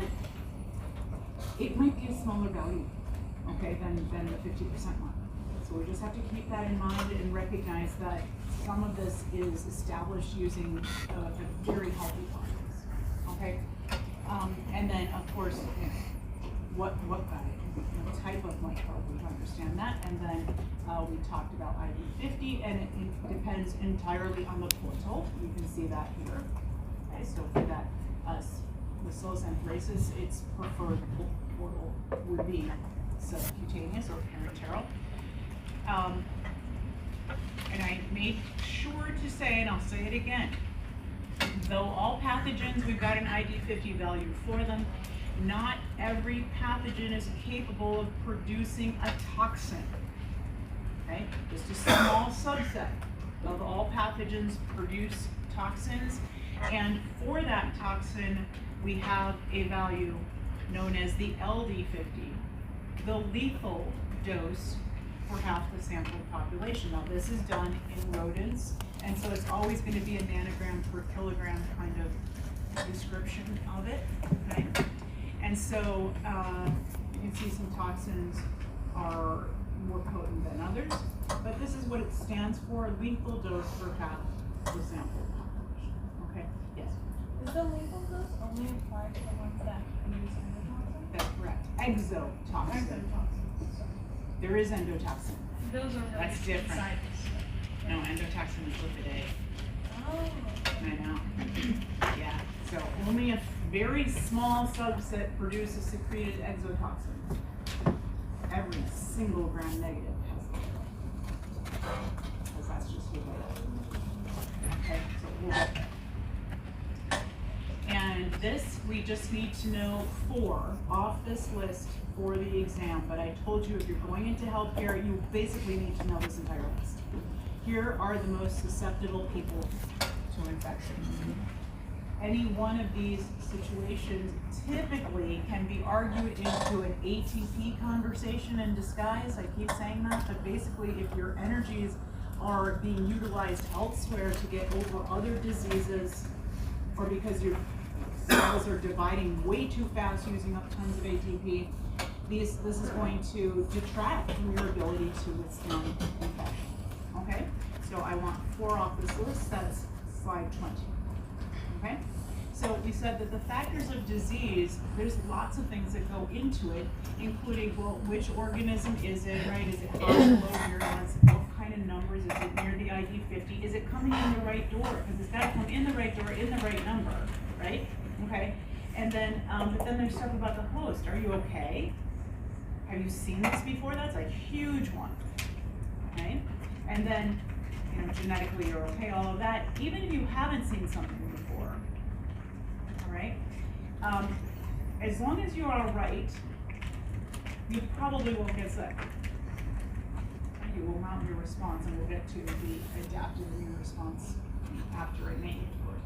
it might be a smaller value, okay, than the 50% one. So we just have to keep that in mind and recognize that some of this is established using a very healthy findings, okay? And then, of course, you know, what type of microbe, we understand that, and then we talked about IV50, and it depends entirely on the portal. You can see that here. Okay, so for that Bacillus anthracis, its preferred portal would be subcutaneous or parenteral. And I made sure to say, and I'll say it again, though all pathogens, we've got an ID50 value for them, not every pathogen is capable of producing a toxin, okay? Just a small subset of all pathogens produce toxins, and for that toxin, we have a value known as the LD50, the lethal dose for half the sample population. Now, this is done in rodents, and so it's always going to be a nanogram per kilogram kind of description of it, okay? And so you can see some toxins are more potent than others, but this is what it stands for, lethal dose for half the sample population. Okay, yes? Is the lethal dose only applied to the ones that use endotoxin? That's correct. Exotoxin. Exotoxin. There is endotoxin. Those are That's like different. inside the stuff. No, endotoxin is lipid A. Oh. I know. Yeah, so only a very small subset produces secreted exotoxin. Every single gram negative has that. Because that's just who they are. Okay, so we'll get there. And this, we just need to know 4 off this list for the exam, but I told you if you're going into healthcare, you basically need to know this entire list. Here are the most susceptible people to infection. Any one of these situations typically can be argued into an ATP conversation in disguise. I keep saying that, but basically if your energies are being utilized elsewhere to get over other diseases, or because your cells are dividing way too fast using up tons of ATP, this is going to detract from your ability to withstand infection. Okay? So I want 4 off this list. That's slide 20. Okay? So we said that the factors of disease, there's lots of things that go into it, including, well, which organism is it, right? Is it high, low virulence? What kind of numbers? Is it near the ID50? Is it coming in the right door? Because it's got to come in the right door, in the right number, right? Okay? And then, but then there's stuff about the host. Are you okay? Have you seen this before? That's a huge one, okay? And then, you know, genetically you're okay, all of that, even if you haven't seen something before, all right? As long as you're all right, you probably won't get sick. You will mount your response, and we'll get to the adaptive immune response after I make it work,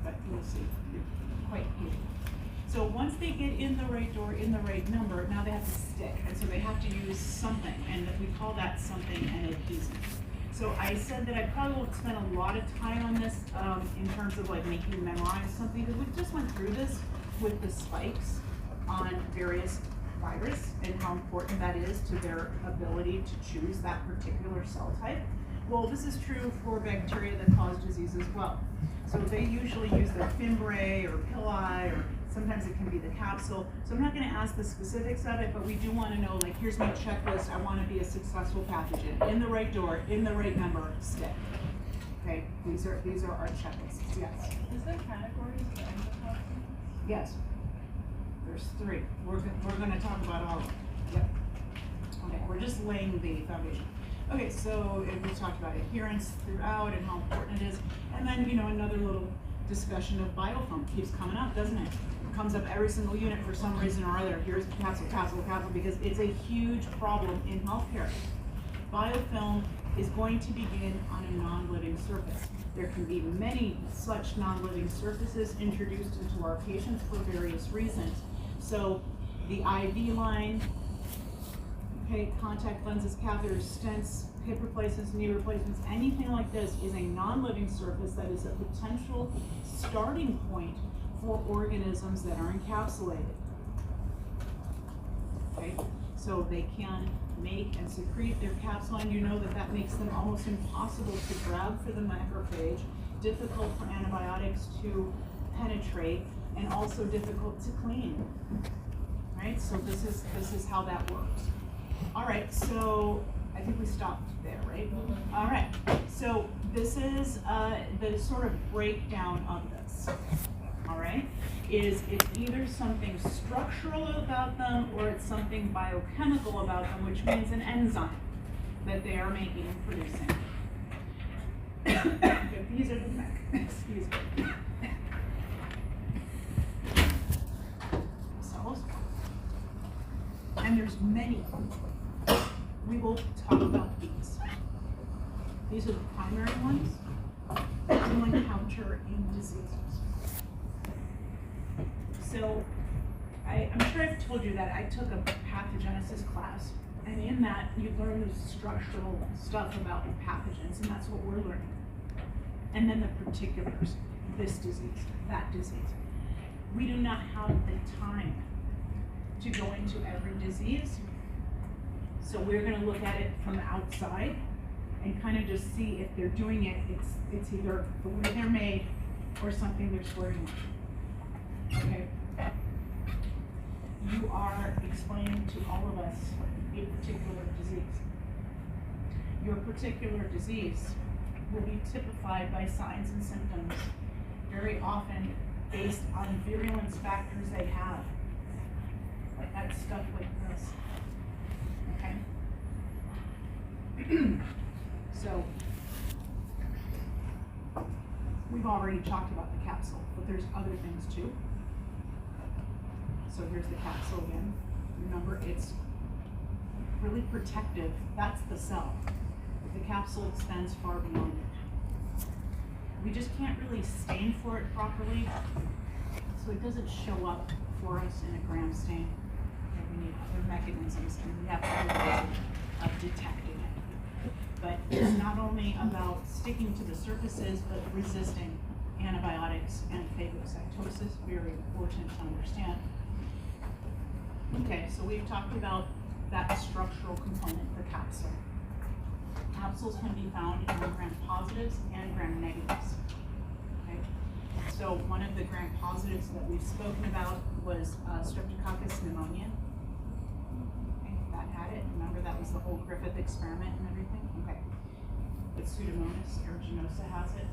but we'll see. You're quite capable. So once they get in the right door, in the right number, now they have to stick, and so they have to use something, and we call that something an adhesive. So I said that I probably won't spend a lot of time on this in terms of like making you memorize something, because we just went through this with the spikes on various virus and how important that is to their ability to choose that particular cell type. Well, this is true for bacteria that cause disease as well. So they usually use the fimbriae or pili, or sometimes it can be the capsule. So I'm not going to ask the specifics of it, but we do want to know, like, here's my checklist. I want to be a successful pathogen. In the right door, in the right number, stick. Okay, these are our checklists. Yes. Is there categories of endotoxins? Yes. There's 3. We're going to talk about all of them. Yep. Okay, we're just laying the foundation. Okay, so we talked about adherence throughout and how important it is. And then, you know, another little discussion of biofilm keeps coming up, doesn't it? It comes up every single unit for some reason or other. Here's capsule, because it's a huge problem in healthcare. Biofilm is going to begin on a non-living surface. There can be many such non-living surfaces introduced into our patients for various reasons. So the IV line, okay, contact lenses, catheters, stents, hip replacements, knee replacements, anything like this is a non-living surface that is a potential starting point or organisms that are encapsulated. Okay, so they can make and secrete their capsule, and you know that that makes them almost impossible to grab for the macrophage, difficult for antibiotics to penetrate, and also difficult to clean. Right, so this is how that works. All right, so I think we stopped there, right? All right, so this is the sort of breakdown of this. All right, is it's either something structural about them or it's something biochemical about them, which means an enzyme that they are making and producing. Okay, these are the excuse me. Cells. And there's many of them. We will talk about these. These are the primary ones that you'll encounter in diseases. So, I'm sure I've told you that I took a pathogenesis class, and in that you learn the structural stuff about pathogens, and that's what we're learning. And then the particulars, this disease, that disease. We do not have the time to go into every disease, so we're going to look at it from the outside and kind of just see if they're doing it. It's either the way they're made or something they're squirting with. Okay. You are explaining to all of us a particular disease. Your particular disease will be typified by signs and symptoms, very often based on virulence factors they have. Like that stuff like this. Okay? So, we've already talked about the capsule, but there's other things too. So here's the capsule again. Remember, it's really protective. That's the cell. The capsule extends far beyond it. We just can't really stain for it properly, so it doesn't show up for us in a gram stain. And we need other mechanisms, and we have other ways of detecting it. But it's not only about sticking to the surfaces, but resisting antibiotics and phagocytosis. Very important to understand. Okay, so we've talked about that structural component, the capsule. Capsules can be found in gram-positives and gram-negatives. Okay, so one of the gram-positives that we've spoken about was Streptococcus pneumoniae. Okay, that had it. Remember, that was the whole Griffith experiment and everything. Okay, but Pseudomonas aeruginosa has it.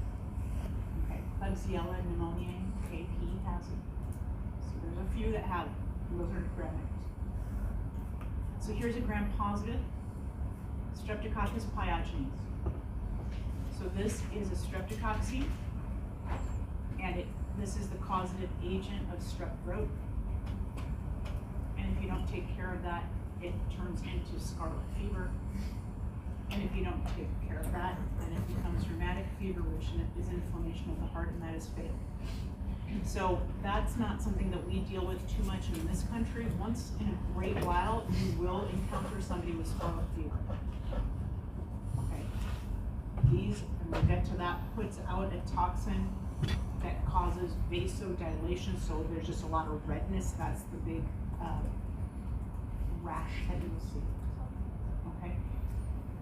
Okay, Klebsiella pneumoniae, KP has it. So there's a few that have it. Those are gram-negatives. So here's a gram-positive, Streptococcus pyogenes. So this is a streptococci, and this is the causative agent of strep throat. And if you don't take care of that, it turns into scarlet fever. And if you don't take care of that, then it becomes rheumatic fever, which is inflammation of the heart, and that is fatal. So that's not something that we deal with too much in this country. Once in a great while, you will encounter somebody with scarlet fever. Okay. These, and we'll get to that, puts out a toxin that causes vasodilation, so there's just a lot of redness. That's the big rash that you'll see. Okay.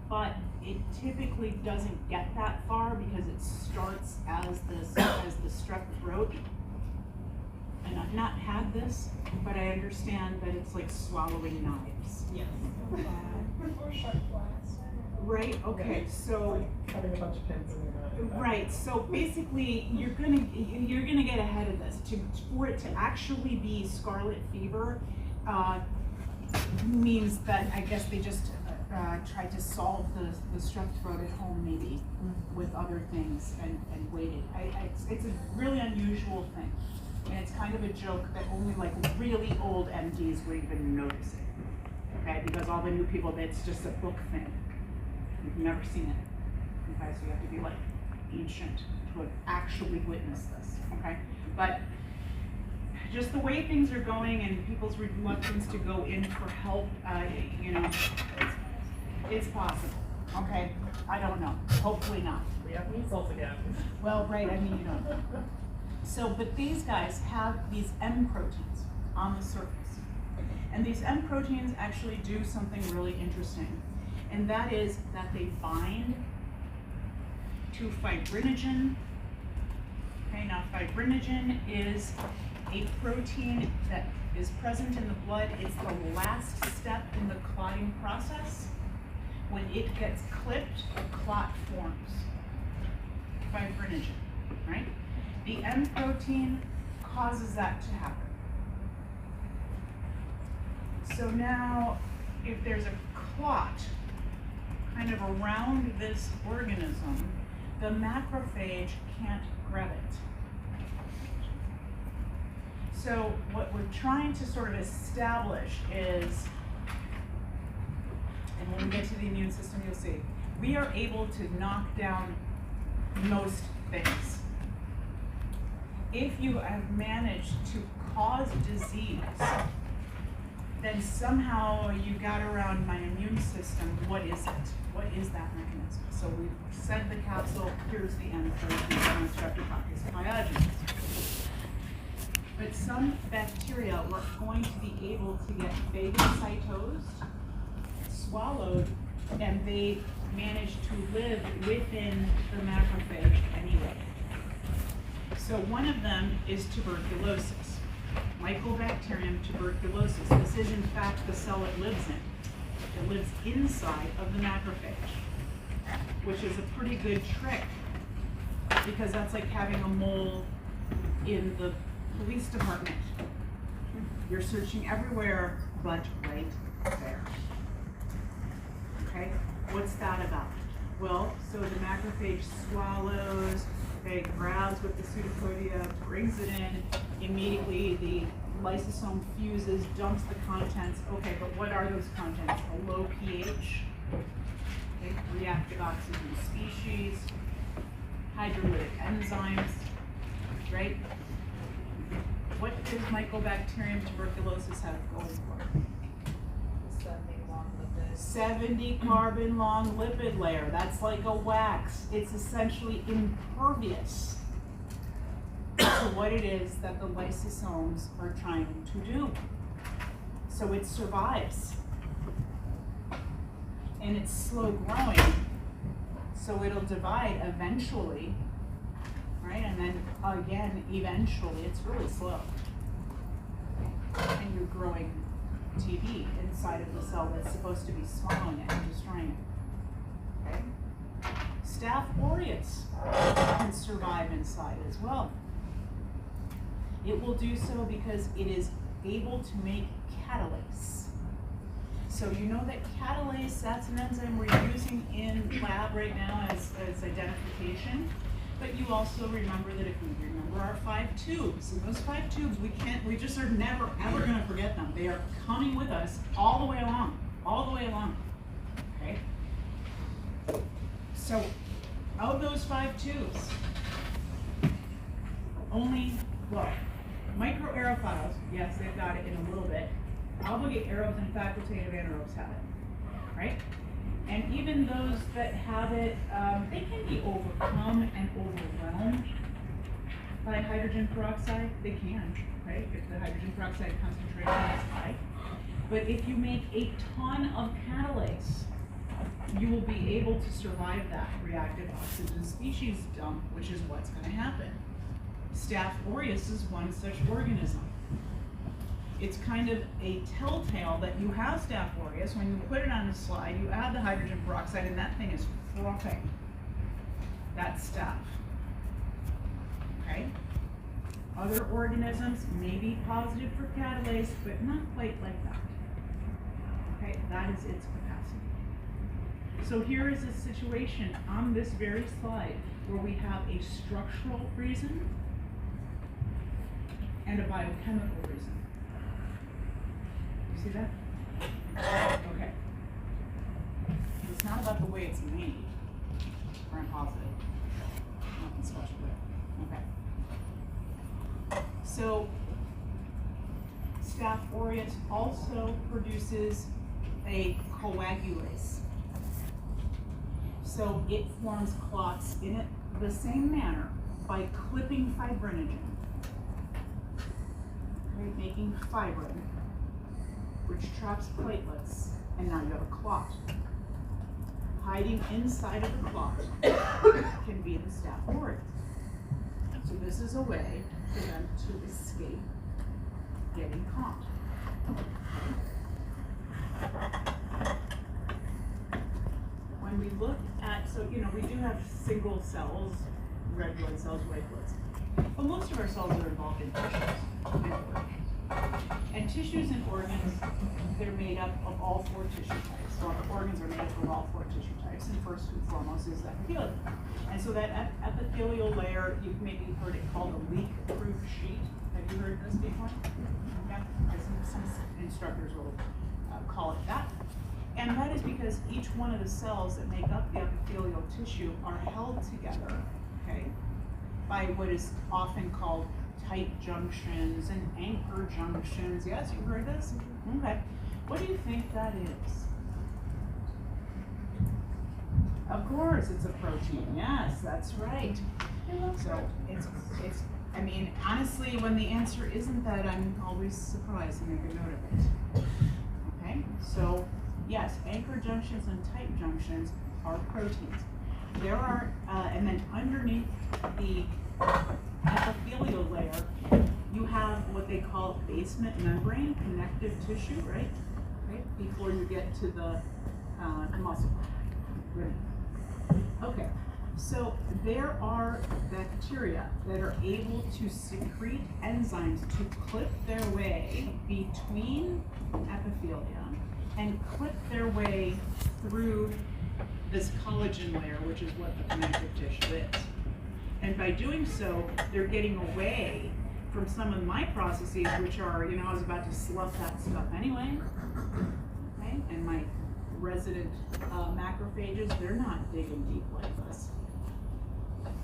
But it typically doesn't get that far because it starts as the strep throat. And I've not had this, but I understand that it's like swallowing knives. Yes. Or sharp glass. Right, okay, so. Having a bunch of pins in your mouth. Right, so basically, you're gonna get ahead of this. For it to actually be scarlet fever, means that I guess they just tried to solve the strep throat at home maybe with other things and waited. It's a really unusual thing. And it's kind of a joke that only like really old MDs would even notice it. Okay, because all the new people, it's just a book thing. You've never seen it. Okay, so you have to be like ancient to have actually witnessed this. Okay, but just the way things are going and people's reluctance to go in for help, you know, it's possible. Okay, I don't know. Hopefully not. We have measles again. Well, right. I mean, you know. So, but these guys have these M proteins on the surface. And these M proteins actually do something really interesting. And that is that they bind to fibrinogen. Okay, now fibrinogen is a protein that is present in the blood. It's the last step in the clotting process. When it gets clipped, a clot forms. Fibrinogen, right? The M protein causes that to happen. So now, if there's a clot kind of around this organism, the macrophage can't grab it. So what we're trying to sort of establish is, and when we get to the immune system, you'll see, we are able to knock down most things. If you have managed to cause disease, then somehow you got around my immune system. What is it? What is that mechanism? So we've said the capsule, here's the end protein, Streptococcus pyogenes. But some bacteria were going to be able to get phagocytosed, swallowed, and they managed to live within the macrophage anyway. So one of them is tuberculosis. Mycobacterium tuberculosis. This is in fact the cell it lives in. It lives inside of the macrophage, which is a pretty good trick because that's like having a mole in the police department. You're searching everywhere but right there. Okay, what's that about? Well, so the macrophage swallows, okay, grabs with the pseudopodia, brings it in, immediately the lysosome fuses, dumps the contents. Okay, but what are those contents? A low pH, okay, reactive oxygen species, hydrolytic enzymes, right? What does Mycobacterium tuberculosis have going for? 70 carbon long lipid layer. That's like a wax. It's essentially impervious to what it is that the lysosomes are trying to do. So it survives. And it's slow growing, so it'll divide eventually, right? And then again, eventually, it's really slow. And you're growing TB inside of the cell that's supposed to be swallowing it and destroying it. Okay? Staph aureus can survive inside as well. It will do so because it is able to make catalase. So you know that catalase, that's an enzyme we're using in lab right now as identification. But you also remember that if we remember our 5 tubes, and those 5 tubes, we just are never, ever gonna forget them. They are coming with us all the way along, okay? So, of those 5 tubes, only, well, microaerophiles, yes, they've got it in a little bit. Obligate aerobes and facultative anaerobes have it, right? And even those that have it, they can be overcome and overwhelmed by hydrogen peroxide. They can, right? If the hydrogen peroxide concentration is high. But if you make a ton of catalase, you will be able to survive that reactive oxygen species dump, which is what's going to happen. Staph aureus is one such organism. It's kind of a telltale that you have Staph aureus. When you put it on the slide, you add the hydrogen peroxide and that thing is frothing. That's staph. Okay? Other organisms may be positive for catalase, but not quite like that. Okay, that is its capacity. So here is a situation on this very slide where we have a structural reason and a biochemical reason. See that? Okay. It's not about the way it's made. Or positive. Nothing special there. Okay. So, Staph aureus also produces a coagulase. So it forms clots in it the same manner by clipping fibrinogen. right, making fibrin, which traps platelets, and now you have a clot. Hiding inside of the clot can be the staph aureus. So this is a way for them to escape getting caught. When we look at, so we do have single cells, red blood cells, white blood cells, but most of our cells are involved in tissues and organs. And tissues and organs, they're made up of all 4 tissue types. So our organs are made up of all 4 tissue types, and first and foremost is epithelium. And so that epithelial layer, you've maybe heard it called a leak-proof sheet. Have you heard this before? Yeah, some instructors will call it that. And that is because each one of the cells that make up the epithelial tissue are held together, okay, by what is often called tight junctions and anchor junctions. Yes, you've heard this? Okay. What do you think that is? Of course, it's a protein. Yes, that's right. So it's I mean, honestly, when the answer isn't that, I'm always surprised and make a note of it. Okay, so yes, anchor junctions and tight junctions are proteins. There are, and then underneath the epithelial layer, you have what they call basement membrane, connective tissue, right? Before you get to the muscle. Right. Okay, so there are bacteria that are able to secrete enzymes to clip their way between epithelium and clip their way through this collagen layer, which is what the connective tissue is. And by doing so, they're getting away from some of my processes, which are, I was about to slough that stuff anyway, okay? And my resident macrophages, they're not digging deep like this,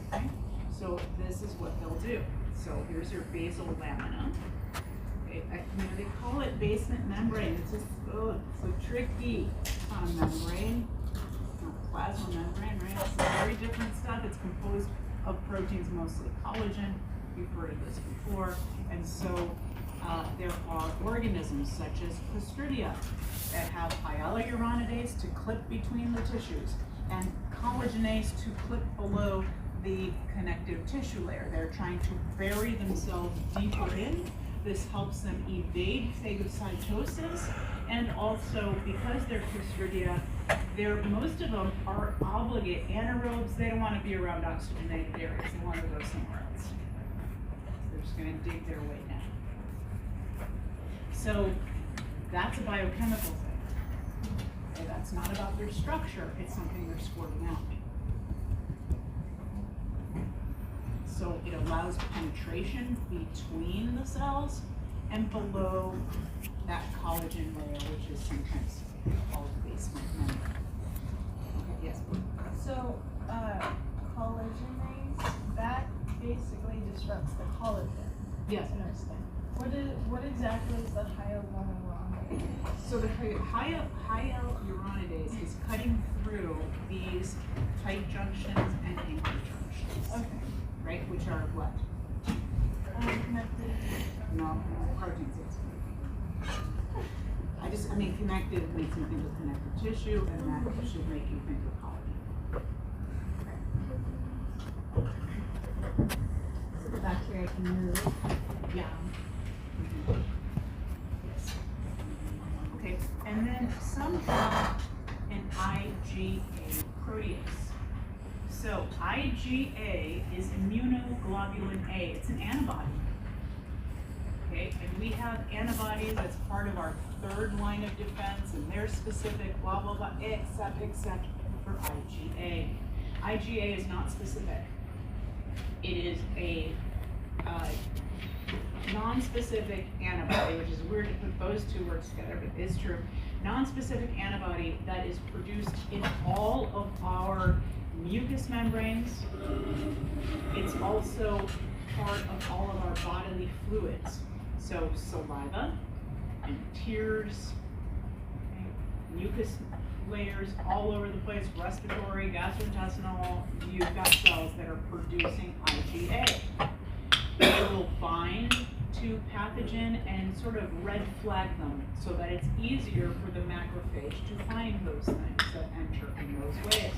okay? So this is what they'll do. So here's your basal lamina. Okay, they call it basement membrane. It's just so tricky. It's not a membrane, it's not plasma membrane, right? It's very different stuff. It's composed of proteins, mostly collagen. You've heard of this before. And so there are organisms such as Clostridia that have hyaluronidase to clip between the tissues and collagenase to clip below the connective tissue layer. They're trying to bury themselves deeper in. This helps them evade phagocytosis, and also because they're Clostridia, most of them are obligate anaerobes. They don't want to be around oxygenated areas. They want to go somewhere else. They're just going to dig their way down. So that's a biochemical thing. Okay, that's not about their structure. It's something they're squirting out. So it allows penetration between the cells and below that collagen layer, which is sometimes called basement membrane. Okay, yes. So, collagenase, that basically disrupts the collagen. Yes. I understand. What exactly is the hyaluronidase? So the hyaluronidase is cutting through these tight junctions and anchor junctions. Okay. Right, which are what? Connected. No, proteins. I mean, connected makes me think of connective tissue, and that should make you think of collagen. So the bacteria can move. Yeah. Yes. Okay, and then some have an IgA protease. So IgA is immunoglobulin A. It's an antibody. Okay, and we have antibodies that's part of our third line of defense, and they're specific, blah, blah, blah, except for IgA. IgA is not specific. It is a non-specific antibody, which is weird to put those two words together, but it's true. Non-specific antibody that is produced in all of our mucous membranes. It's also part of all of our bodily fluids. So saliva and tears, okay, mucus layers all over the place, respiratory, gastrointestinal, you've got cells that are producing IgA. They will bind to pathogen and sort of red flag them so that it's easier for the macrophage to find those things that enter in those ways.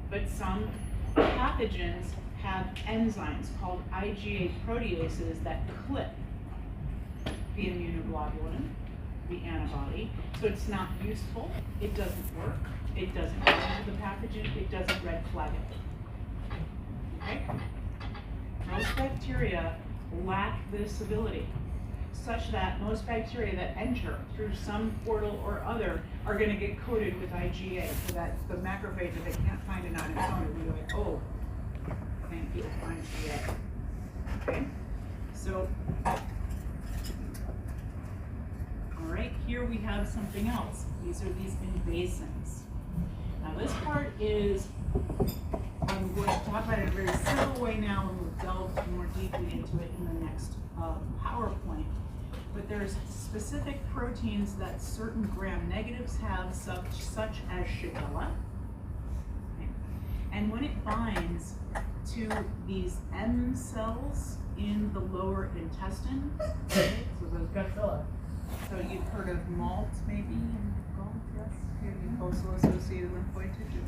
But some pathogens have enzymes called IgA proteases that clip the immunoglobulin, the antibody, so it's not useful, it doesn't work, it doesn't go into the pathogen, it doesn't red flag it. Okay? Most bacteria lack this ability, such that most bacteria that enter through some portal or other are going to get coated with IgA, so that the macrophage, if they can't find it on its own, it'll be like, oh, thank you, IgA. Okay? So, all right, here we have something else. These are these invasins. Now this part is, I'm going to talk about it in a very simple way now, and we'll delve more deeply into it in the next PowerPoint. But there's specific proteins that certain gram-negatives have, such as Shigella. Okay. And when it binds to these M cells in the lower intestine, okay, so those Godzilla. so you've heard of malt, maybe, and gall, yes, mucosal associated lymphoid tissues.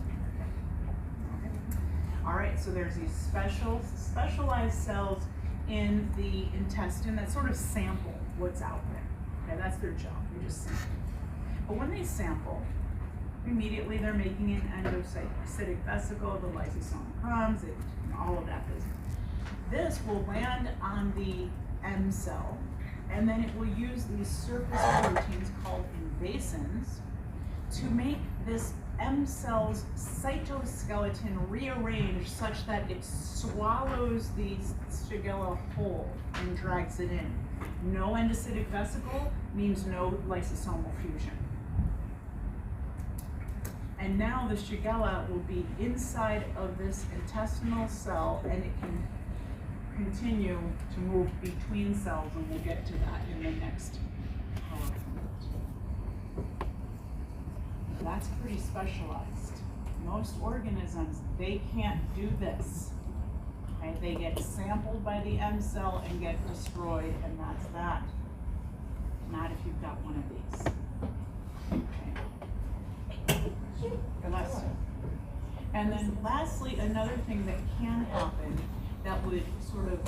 All right, so there's these specialized cells in the intestine that sort of sample what's out there. Okay, that's their job. They just sample. But when they sample, immediately they're making an endocytic vesicle, the lysosome comes, all of that business. This will land on the M cell, and then it will use these surface proteins called invasins to make this M cell's cytoskeleton rearrange such that it swallows the Shigella whole and drags it in. No endocytic vesicle means no lysosomal fusion. And now the Shigella will be inside of this intestinal cell, and it can continue to move between cells, and we'll get to that in the next PowerPoint. That's pretty specialized. Most organisms, they can't do this. Okay? They get sampled by the M cell and get destroyed, and that's that. Not if you've got one of these. Okay. And then lastly, another thing that can happen that would sort of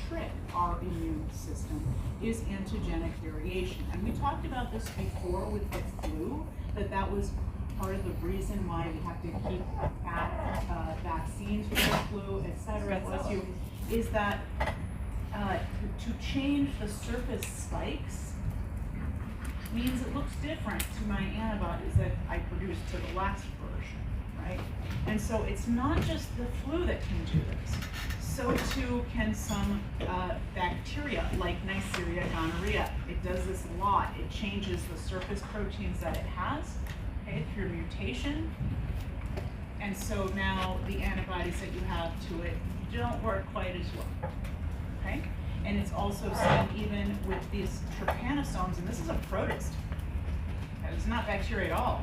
trick our immune system is antigenic variation. And we talked about this before with the flu, that was part of the reason why we have to keep vaccines for the flu, et cetera, is that to change the surface spikes means it looks different to my antibodies that I produced to the last version, right? And so it's not just the flu that can do this. So too can some bacteria, like Neisseria gonorrhea. It does this a lot. It changes the surface proteins that it has, okay, through mutation. And so now the antibodies that you have to it don't work quite as well, okay? And it's also seen even with these trypanosomes, and this is a protist. Okay, it's not bacteria at all,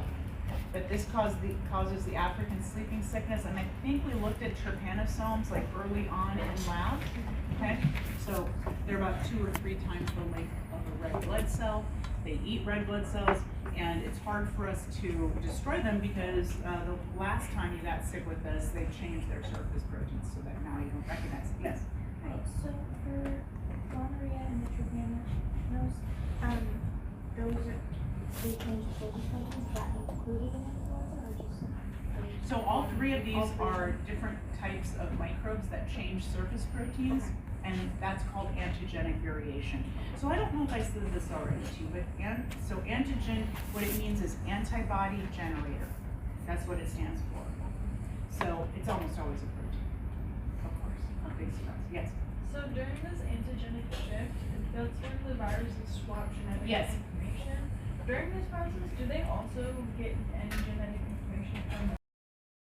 but this causes the African sleeping sickness. And I think we looked at trypanosomes like early on in lab. Okay, so they're about 2 or 3 times the length of a red blood cell. They eat red blood cells, and it's hard for us to destroy them because the last time you got sick with this, they changed their surface proteins so that now you don't recognize it. Yes. So for gonorrhea and the trypanos, they changed the surface proteins. Is that included in it, or just? So all 3 of these are different types of microbes that change surface proteins, and that's called antigenic variation. So I don't know if I said this already to you, but so antigen, what it means is antibody generator. That's what it stands for. So it's almost always a protein, of course, a big surprise. Yes? So during this antigenic shift, that's when the viruses swap genetic Yes. information. During this process, do they also get any genetic information from the